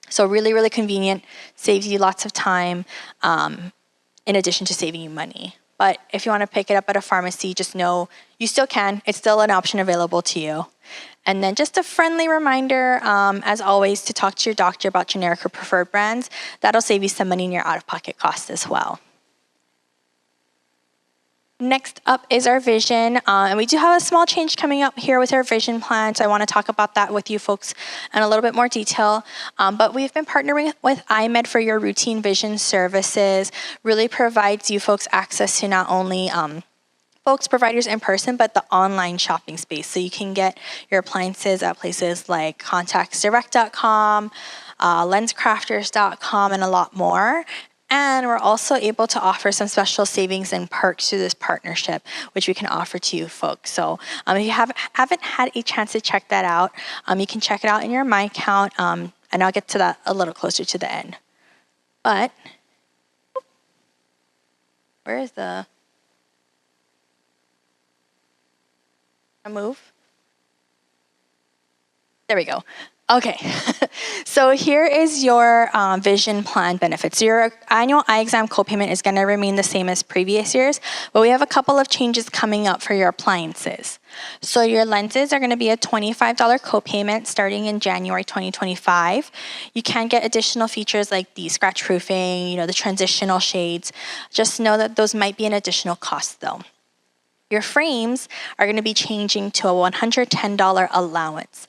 So really, really convenient, saves you lots of time, in addition to saving you money. But if you want to pick it up at a pharmacy, just know you still can. It's still an option available to you. And then just a friendly reminder, as always, to talk to your doctor about generic or preferred brands. That'll save you some money in your out-of-pocket costs as well. Next up is our vision, and we do have a small change coming up here with our vision plan, so I want to talk about that with you folks in a little bit more detail. But we've been partnering with iMed for your routine vision services. Really provides you folks access to not only folks, providers in person, but the online shopping space. So you can get your appliances at places like contactsdirect.com, lenscrafters.com, and a lot more. And we're also able to offer some special savings and perks through this partnership, which we can offer to you folks. So if you haven't had a chance to check that out, you can check it out in your My Account, and I'll get to that a little closer to the end. But, where is the move? There we go. Okay, so here is your vision plan benefits. Your annual eye exam copayment is going to remain the same as previous years, but we have a couple of changes coming up for your appliances. So your lenses are going to be a $25 copayment starting in January 2025. You can get additional features like the scratch proofing, the transitional shades. Just know that those might be an additional cost though. Your frames are going to be changing to a $110 allowance.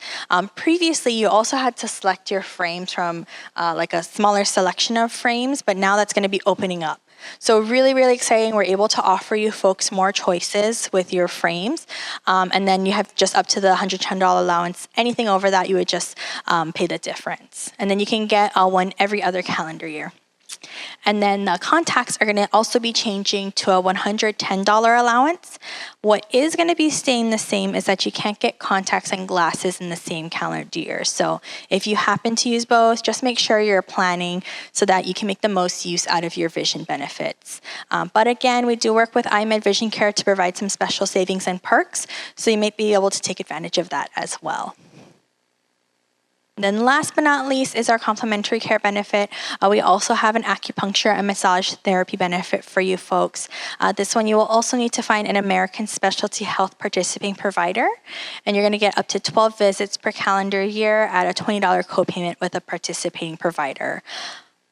Previously, you also had to select your frames from like a smaller selection of frames, but now that's going to be opening up. So really, really exciting. We're able to offer you folks more choices with your frames. And then you have just up to the $110 allowance. Anything over that, you would just pay the difference. And then you can get one every other calendar year. And then the contacts are going to also be changing to a $110 allowance. What is going to be staying the same is that you can't get contacts and glasses in the same calendar year. So if you happen to use both, just make sure you're planning so that you can make the most use out of your vision benefits. But again, we do work with iMed Vision Care to provide some special savings and perks, so you might be able to take advantage of that as well. Then last but not least is our complementary care benefit. We also have an acupuncture and massage therapy benefit for you folks. This one you will also need to find an American Specialty Health participating provider, and you're going to get up to 12 visits per calendar year at a $20 copayment with a participating provider.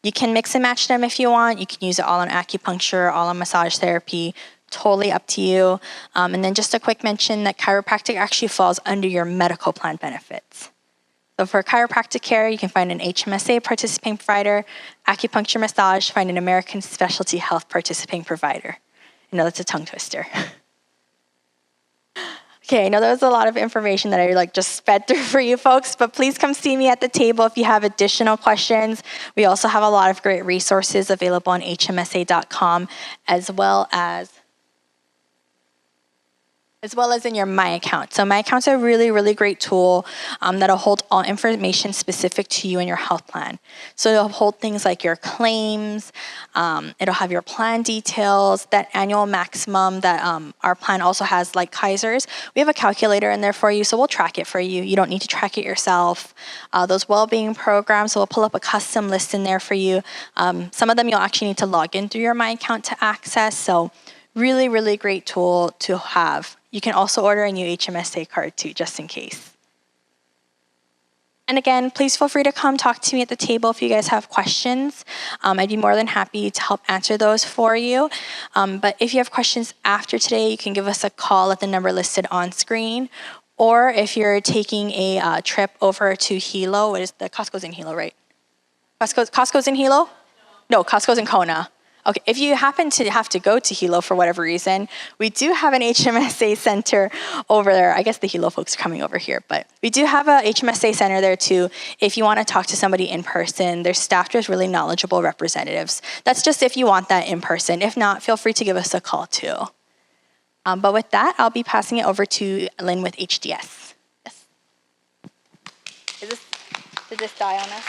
You can mix and match them if you want. You can use it all on acupuncture, all on massage therapy. Totally up to you. And then just a quick mention that chiropractic actually falls under your medical plan benefits. So for chiropractic care, you can find an HMSA participating provider. Acupuncture massage, find an American Specialty Health participating provider. I know that's a tongue twister. Okay, I know that was a lot of information that I just sped through for you folks, but please come see me at the table if you have additional questions. We also have a lot of great resources available on hmsa.com, as well as as well as in your My Account. So My Account's a really, really great tool that'll hold all information specific to you and your health plan. So it'll hold things like your claims, it'll have your plan details, that annual maximum that our plan also has, like Kaiser's. We have a calculator in there for you, so we'll track it for you. You don't need to track it yourself. Those well-being programs, so we'll pull up a custom list in there for you. Some of them you'll actually need to log in through your My Account to access, so really, really great tool to have. You can also order a new HMSA card too, just in case. And again, please feel free to come talk to me at the table if you guys have questions. I'd be more than happy to help answer those for you. But if you have questions after today, you can give us a call at the number listed on screen. Or if you're taking a trip over to Hilo, what is the Costco's in Hilo, right? Costco's in Hilo? No, Costco's in Kona. Okay, if you happen to have to go to Hilo for whatever reason, we do have an HMSA center over there. I guess the Hilo folks are coming over here, but we do have a HMSA center there too. If you want to talk to somebody in person, there's staffed with really knowledgeable representatives. That's just if you want that in person. If not, feel free to give us a call too. But with that, I'll be passing it over to Lynn with HDS. Yes. Did this die on us?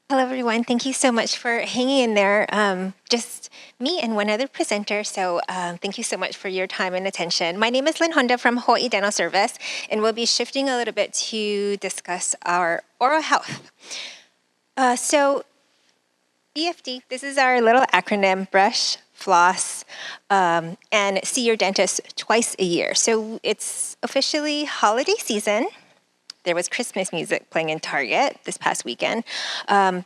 Hello, everyone. Thank you so much for hanging in there. Just me and one other presenter, so thank you so much for your time and attention. My name is Lynn Honda from Hawai'i Dental Service, and we'll be shifting a little bit to discuss our oral health. So BFD, this is our little acronym: brush, floss, and see your dentist twice a year. So it's officially holiday season. There was Christmas music playing in Target this past weekend,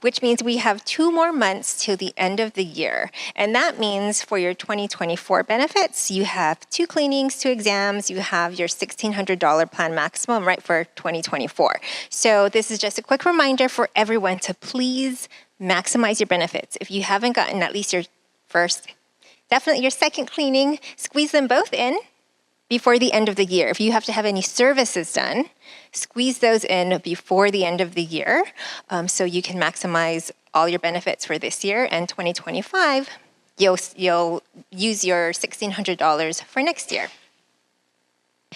which means we have 2 more months till the end of the year. And that means for your 2024 benefits, you have 2 cleanings, 2 exams, you have your $1,600 plan maximum, right, for 2024. So this is just a quick reminder for everyone to please maximize your benefits. If you haven't gotten at least your first, definitely your second cleaning, squeeze them both in before the end of the year. If you have to have any services done, squeeze those in before the end of the year so you can maximize all your benefits for this year, and 2025, you'll use your $1,600 for next year.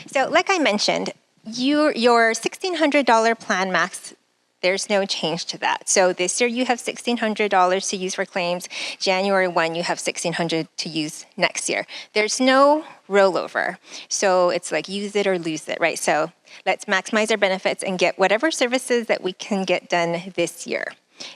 So like I mentioned, your $1,600 plan max, there's no change to that. So this year you have $1,600 to use for claims. January 1, you have $1,600 to use next year. There's no rollover. So it's like use it or lose it, right? So let's maximize our benefits and get whatever services that we can get done this year.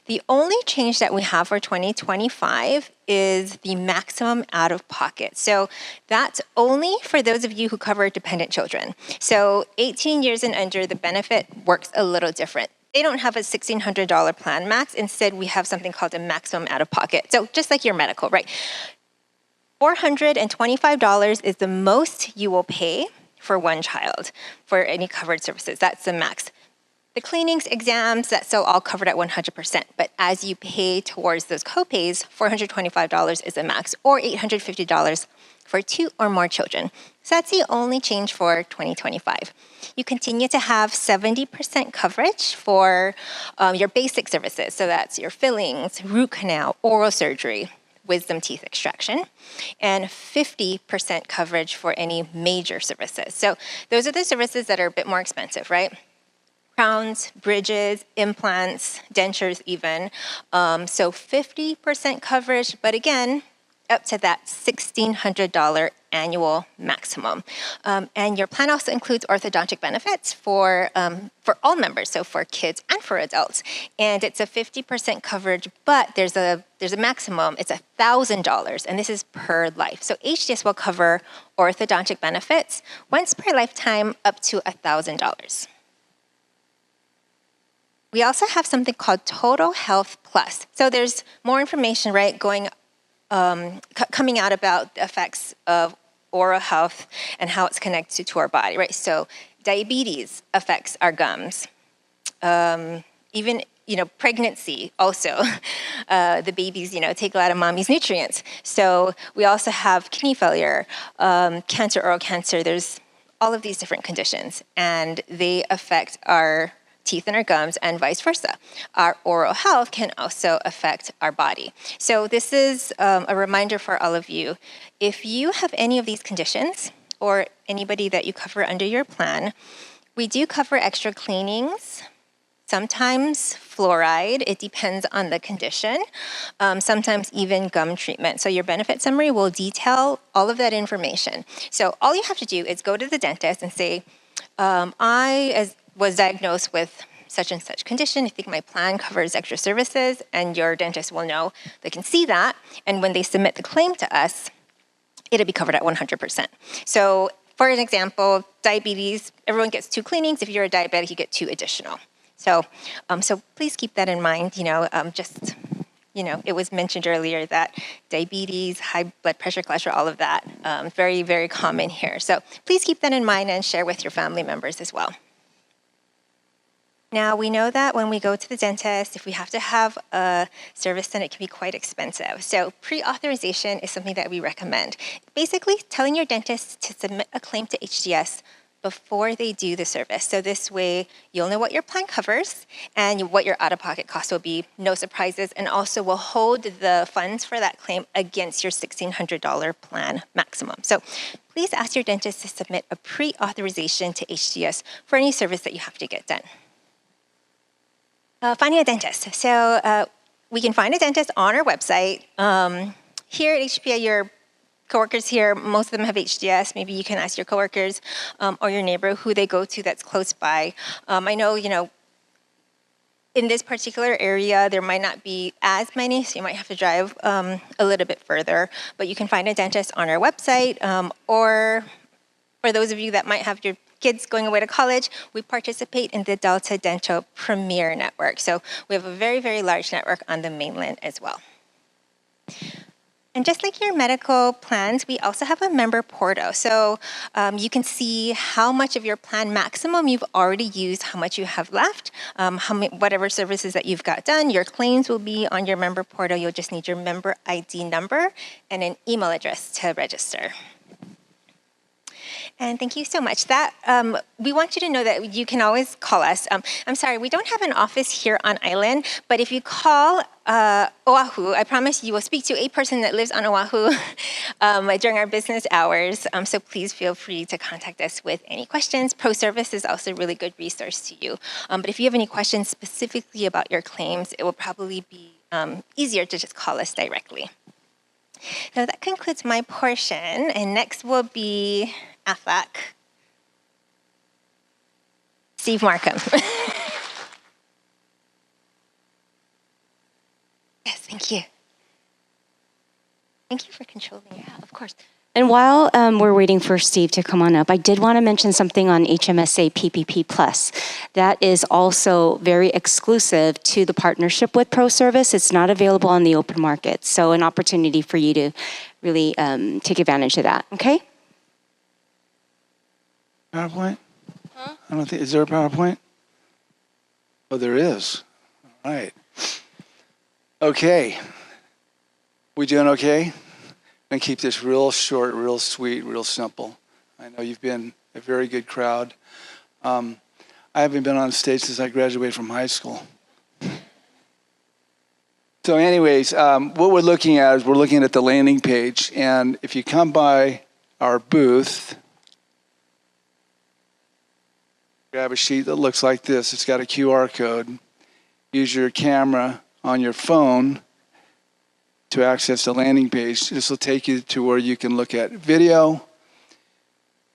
The only change that we have for 2025 is the maximum out of pocket. So that's only for those of you who cover dependent children. So 18 years and under, the benefit works a little different. They don't have a $1,600 plan max. Instead, we have something called a maximum out of pocket. So just like your medical, right? $425 is the most you will pay for one child for any covered services. That's the max. The cleanings, exams, that's still all covered at 100%. But as you pay towards those copays, $425 is the max, or $850 for 2 or more children. So that's the only change for 2025. You continue to have 70% coverage for your basic services. So that's your fillings, root canal, oral surgery, wisdom teeth extraction, and 50% coverage for any major services. So those are the services that are a bit more expensive, right? Crowns, bridges, implants, dentures even. So 50% coverage, but again, up to that $1,600 annual maximum. And your plan also includes orthodontic benefits for all members, so for kids and for adults. And it's a 50% coverage, but there's a maximum. It's $1,000, and this is per life. So HDS will cover orthodontic benefits once per lifetime up to $1,000. We also have something called Total Health Plus. So there's more information, right, coming out about the effects of oral health and how it's connected to our body, right? So diabetes affects our gums. Even, pregnancy also. The babies, take a lot of mommy's nutrients. So we also have kidney failure, cancer, oral cancer. There's all of these different conditions, and they affect our teeth and our gums, and vice versa. Our oral health can also affect our body. So this is a reminder for all of you. If you have any of these conditions, or anybody that you cover under your plan, we do cover extra cleanings, sometimes fluoride, it depends on the condition, sometimes even gum treatment. So your benefit summary will detail all of that information. So all you have to do is go to the dentist and say, I was diagnosed with such and such condition. I think my plan covers extra services, and your dentist will know. They can see that, and when they submit the claim to us, it'll be covered at 100%. So for an example, diabetes, everyone gets 2 cleanings. If you're a diabetic, you get 2 additional. So please keep that in mind. It was mentioned earlier that diabetes, high blood pressure, cholesterol, all of that, very, very common here. So please keep that in mind and share with your family members as well. Now, we know that when we go to the dentist, if we have to have a service, then it can be quite expensive. So pre-authorization is something that we recommend. Basically, telling your dentist to submit a claim to HDS before they do the service. So this way, you'll know what your plan covers and what your out-of-pocket costs will be, no surprises, and also will hold the funds for that claim against your $1,600 plan maximum. So please ask your dentist to submit a pre-authorization to HDS for any service that you have to get done. Finding a dentist. So we can find a dentist on our website. Here at HPA, your coworkers here, most of them have HDS. Maybe you can ask your coworkers or your neighbor who they go to that's close by. I know, in this particular area, there might not be as many, so you might have to drive a little bit further. But you can find a dentist on our website, or for those of you that might have your kids going away to college, we participate in the Delta Dental Premier Network. So we have a very, very large network on the mainland as well. And just like your medical plans, we also have a member portal. So you can see how much of your plan maximum you've already used, how much you have left, whatever services that you've got done. Your claims will be on your member portal. You'll just need your member ID number and an email address to register. And thank you so much. We want you to know that you can always call us. I'm sorry, we don't have an office here on island, but if you call Oahu, I promise you will speak to a person that lives on Oahu during our business hours. So please feel free to contact us with any questions. ProService is also a really good resource to you. But if you have any questions specifically about your claims, it will probably be easier to just call us directly. Now that concludes my portion, and next will be AFAC. Steve Markham. Yes, thank you. Thank you for controlling. Yeah, of course. And while we're waiting for Steve to come on up, I did want to mention something on HMSA PPP Plus. That is also very exclusive to the partnership with ProService. It's not available on the open market. So an opportunity for you to really take advantage of that, okay? PowerPoint? Huh? I don't think, is there a PowerPoint? Oh, there is. All right. Okay. We doing okay? I'm going to keep this real short, real sweet, real simple. I know you've been a very good crowd. I haven't been on stage since I graduated from high school. So anyways, what we're looking at is we're looking at the landing page. And if you come by our booth, grab a sheet that looks like this. It's got a QR code. Use your camera on your phone to access the landing page. This will take you to where you can look at video,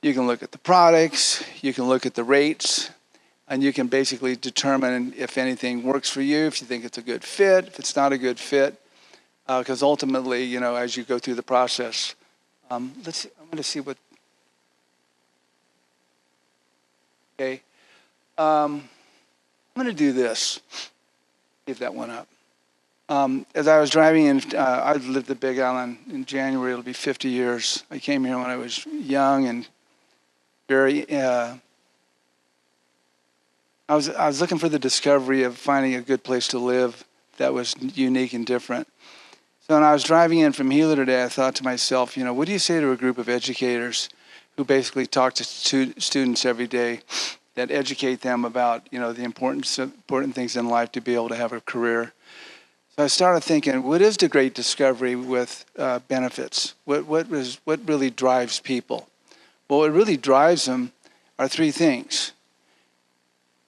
you can look at the products, you can look at the rates, and you can basically determine if anything works for you, if you think it's a good fit, if it's not a good fit, because ultimately, as you go through the process, let's see, I'm going to see what, okay. I'm going to do this, give that one up. As I was driving in, I lived the Big Island in January. It'll be 50 years. I came here when I was young and very. I was looking for the discovery of finding a good place to live that was unique and different. So when I was driving in from Gila today, I thought to myself, what do you say to a group of educators who basically talk to students every day that educate them about, the important things in life to be able to have a career. So I started thinking, what is the great discovery with benefits? What really drives people? Well, what really drives them are three things.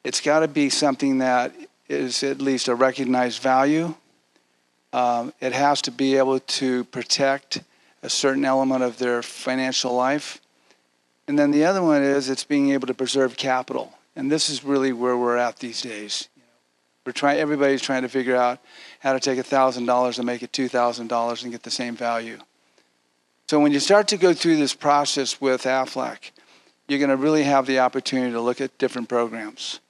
It's got to be something that is at least a recognized value. It has to be able to protect a certain element of their financial life. And then the other one is it's being able to preserve capital. And this is really where we're at these days. Everybody's trying to figure out how to take $1,000 and make it $2,000 and get the same value. So when you start to go through this process with AFLAC, you're going to really have the opportunity to look at different programs.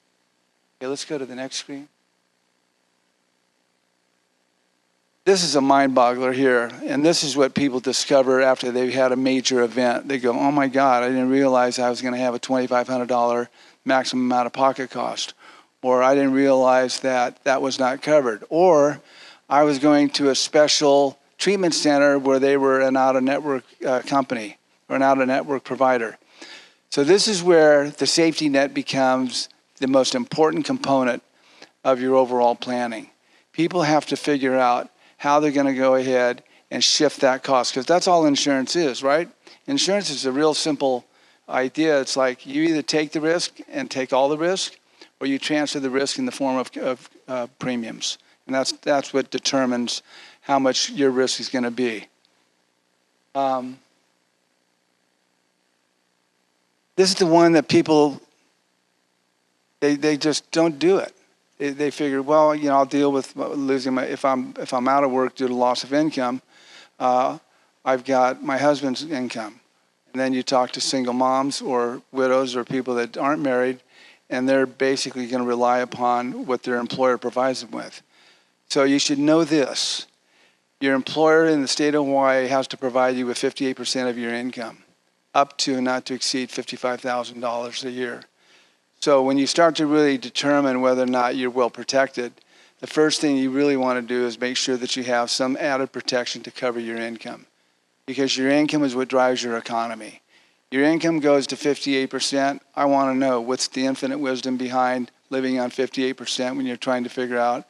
Okay, let's go to the next screen. This is a mind boggler here, and this is what people discover after they've had a major event. They go, oh my God, I didn't realize I was going to have a $2,500 maximum out of pocket cost. Or I didn't realize that that was not covered. Or I was going to a special treatment center where they were an out-of-network company or an out-of-network provider. So this is where the safety net becomes the most important component of your overall planning. People have to figure out how they're going to go ahead and shift that cost, because that's all insurance is, right? Insurance is a real simple idea. It's like you either take the risk and take all the risk, or you transfer the risk in the form of premiums. And that's what determines how much your risk is going to be. This is the one that people, they just don't do it. They figure, well, I'll deal with losing my, if I'm out of work due to loss of income, I've got my husband's income. And then you talk to single moms or widows or people that aren't married, and they're basically going to rely upon what their employer provides them with. So you should know this. Your employer in the state of Hawaii has to provide you with 58% of your income, up to and not to exceed $55,000 a year. So when you start to really determine whether or not you're well protected, the first thing you really want to do is make sure that you have some added protection to cover your income, because your income is what drives your economy. Your income goes to 58%. I want to know what's the infinite wisdom behind living on 58% when you're trying to figure out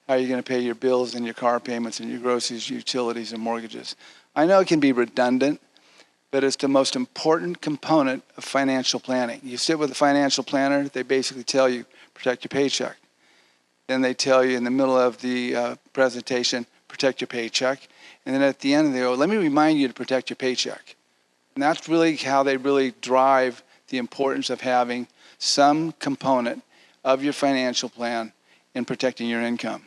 how you're going to pay your bills and your car payments and your groceries, utilities, and mortgages. I know it can be redundant, but it's the most important component of financial planning. You sit with a financial planner, they basically tell you, protect your paycheck. Then they tell you in the middle of the presentation, protect your paycheck. And then at the end, they go, let me remind you to protect your paycheck. And that's really how they really drive the importance of having some component of your financial plan in protecting your income.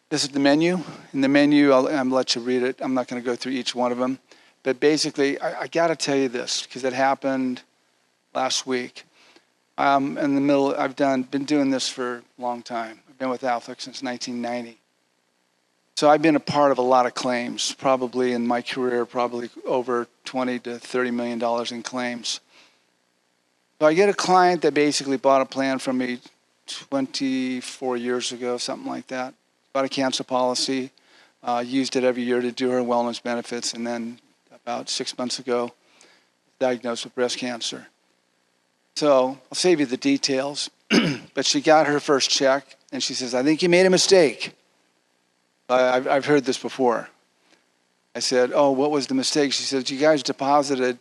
This is the menu. In the menu, I'll let you read it. I'm not going to go through each one of them. But basically, I got to tell you this, because it happened last week. In the middle, I've been doing this for a long time. I've been with AFLAC since 1990. So I've been a part of a lot of claims, probably in my career, probably over $20 to $30 million in claims. So I get a client that basically bought a plan from me 24 years ago, something like that. Bought a cancer policy, used it every year to do her wellness benefits, and then about 6 months ago, diagnosed with breast cancer. So I'll save you the details, but she got her first check, and she says, I think you made a mistake. I've heard this before. I said, oh, what was the mistake? She said, you guys deposited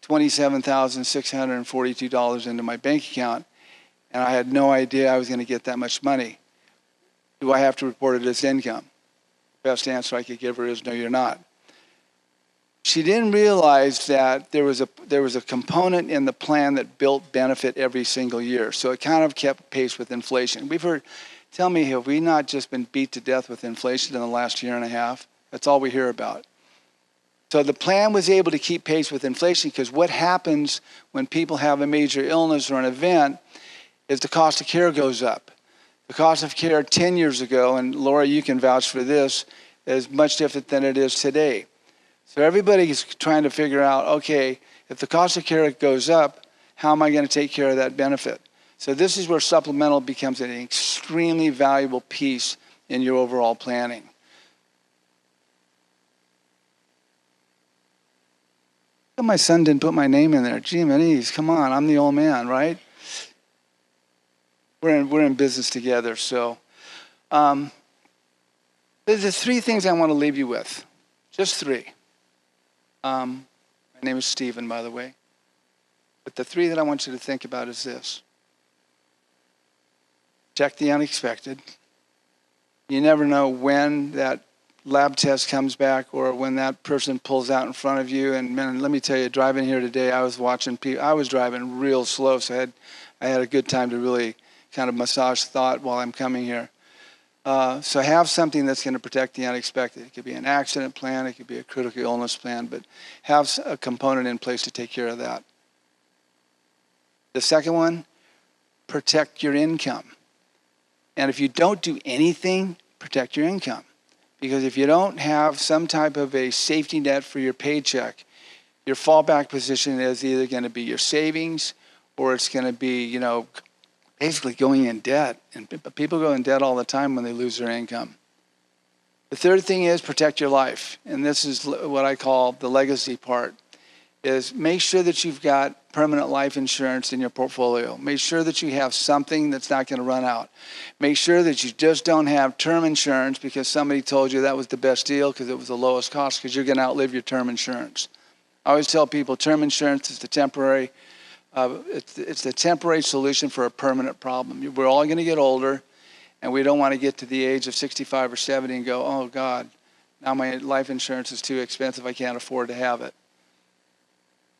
$27,642 into my bank account, and I had no idea I was going to get that much money. Do I have to report it as income? Best answer I could give her is, no, you're not. She didn't realize that there was a component in the plan that built benefit every single year. So it kind of kept pace with inflation. Tell me, have we not just been beat to death with inflation in the last year and a half? That's all we hear about. So the plan was able to keep pace with inflation, because what happens when people have a major illness or an event is the cost of care goes up. The cost of care 10 years ago, and Laura, you can vouch for this, is much different than it is today. So everybody is trying to figure out, okay, if the cost of care goes up, how am I going to take care of that benefit? So this is where supplemental becomes an extremely valuable piece in your overall planning. My son didn't put my name in there. Gee, Manise, come on, I'm the old man, right? We're in business together, so. There's 3 things I want to leave you with. Just 3. My name is Stephen, by the way. But the 3 that I want you to think about is this. Protect the unexpected. You never know when that lab test comes back or when that person pulls out in front of you. And man, let me tell you, driving here today, I was watching people. I was driving real slow, so I had a good time to really kind of massage thought while I'm coming here. So have something that's going to protect the unexpected. It could be an accident plan, it could be a critical illness plan, but have a component in place to take care of that. The second one, protect your income. And if you don't do anything, protect your income. Because if you don't have some type of a safety net for your paycheck, your fallback position is either going to be your savings or it's going to be, basically going in debt. And people go in debt all the time when they lose their income. The third thing is protect your life. And this is what I call the legacy part, is make sure that you've got permanent life insurance in your portfolio. Make sure that you have something that's not going to run out. Make sure that you just don't have term insurance because somebody told you that was the best deal because it was the lowest cost, because you're going to outlive your term insurance. I always tell people term insurance is the temporary it's the temporary solution for a permanent problem. We're all going to get older, and we don't want to get to the age of 65 or 70 and go, oh, God, now my life insurance is too expensive. I can't afford to have it.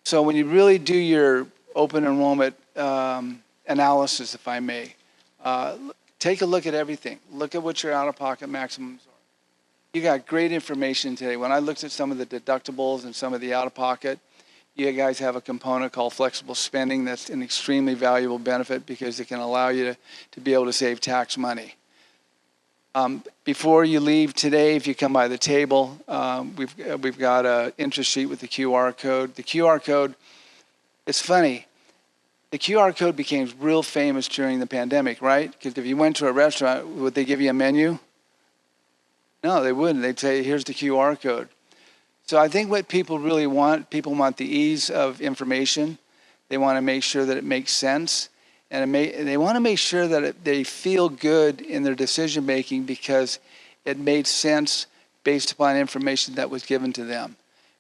So when you really do your open enrollment analysis, if I may, take a look at everything. Look at what your out-of-pocket maximums are. You got great information today. When I looked at some of the deductibles and some of the out-of-pocket, you guys have a component called flexible spending that's an extremely valuable benefit because it can allow you to be able to save tax money. Before you leave today, if you come by the table, we've got an interest sheet with the QR code. The QR code, it's funny. The QR code became real famous during the pandemic, right? Because if you went to a restaurant, would they give you a menu? No, they wouldn't. They'd say, here's the QR code. So I think what people really want, people want the ease of information. They want to make sure that it makes sense. And they want to make sure that they feel good in their decision making because it made sense based upon information that was given to them.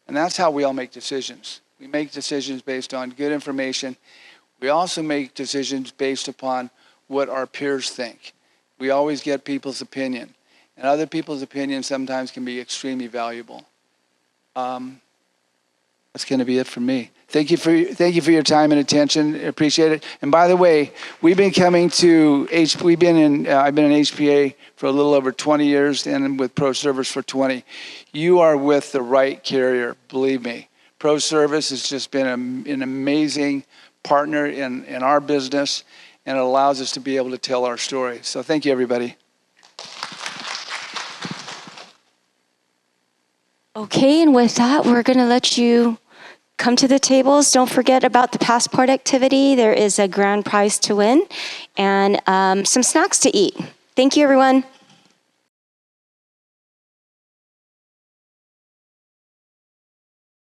And that's how we all make decisions. We make decisions based on good information. We also make decisions based upon what our peers think. We always get people's opinion. And other people's opinions sometimes can be extremely valuable. That's going to be it from me. Thank you for your time and attention. I appreciate it. And by the way, I've been in HPA for a little over 20 years and with ProService for 20. You are with the right carrier, believe me. ProService has just been an amazing partner in our business, and it allows us to be able to tell our story. So thank you, everybody. Okay, and with that, we're going to let you come to the tables. Don't forget about the passport activity. There is a grand prize to win and some snacks to eat. Thank you, everyone.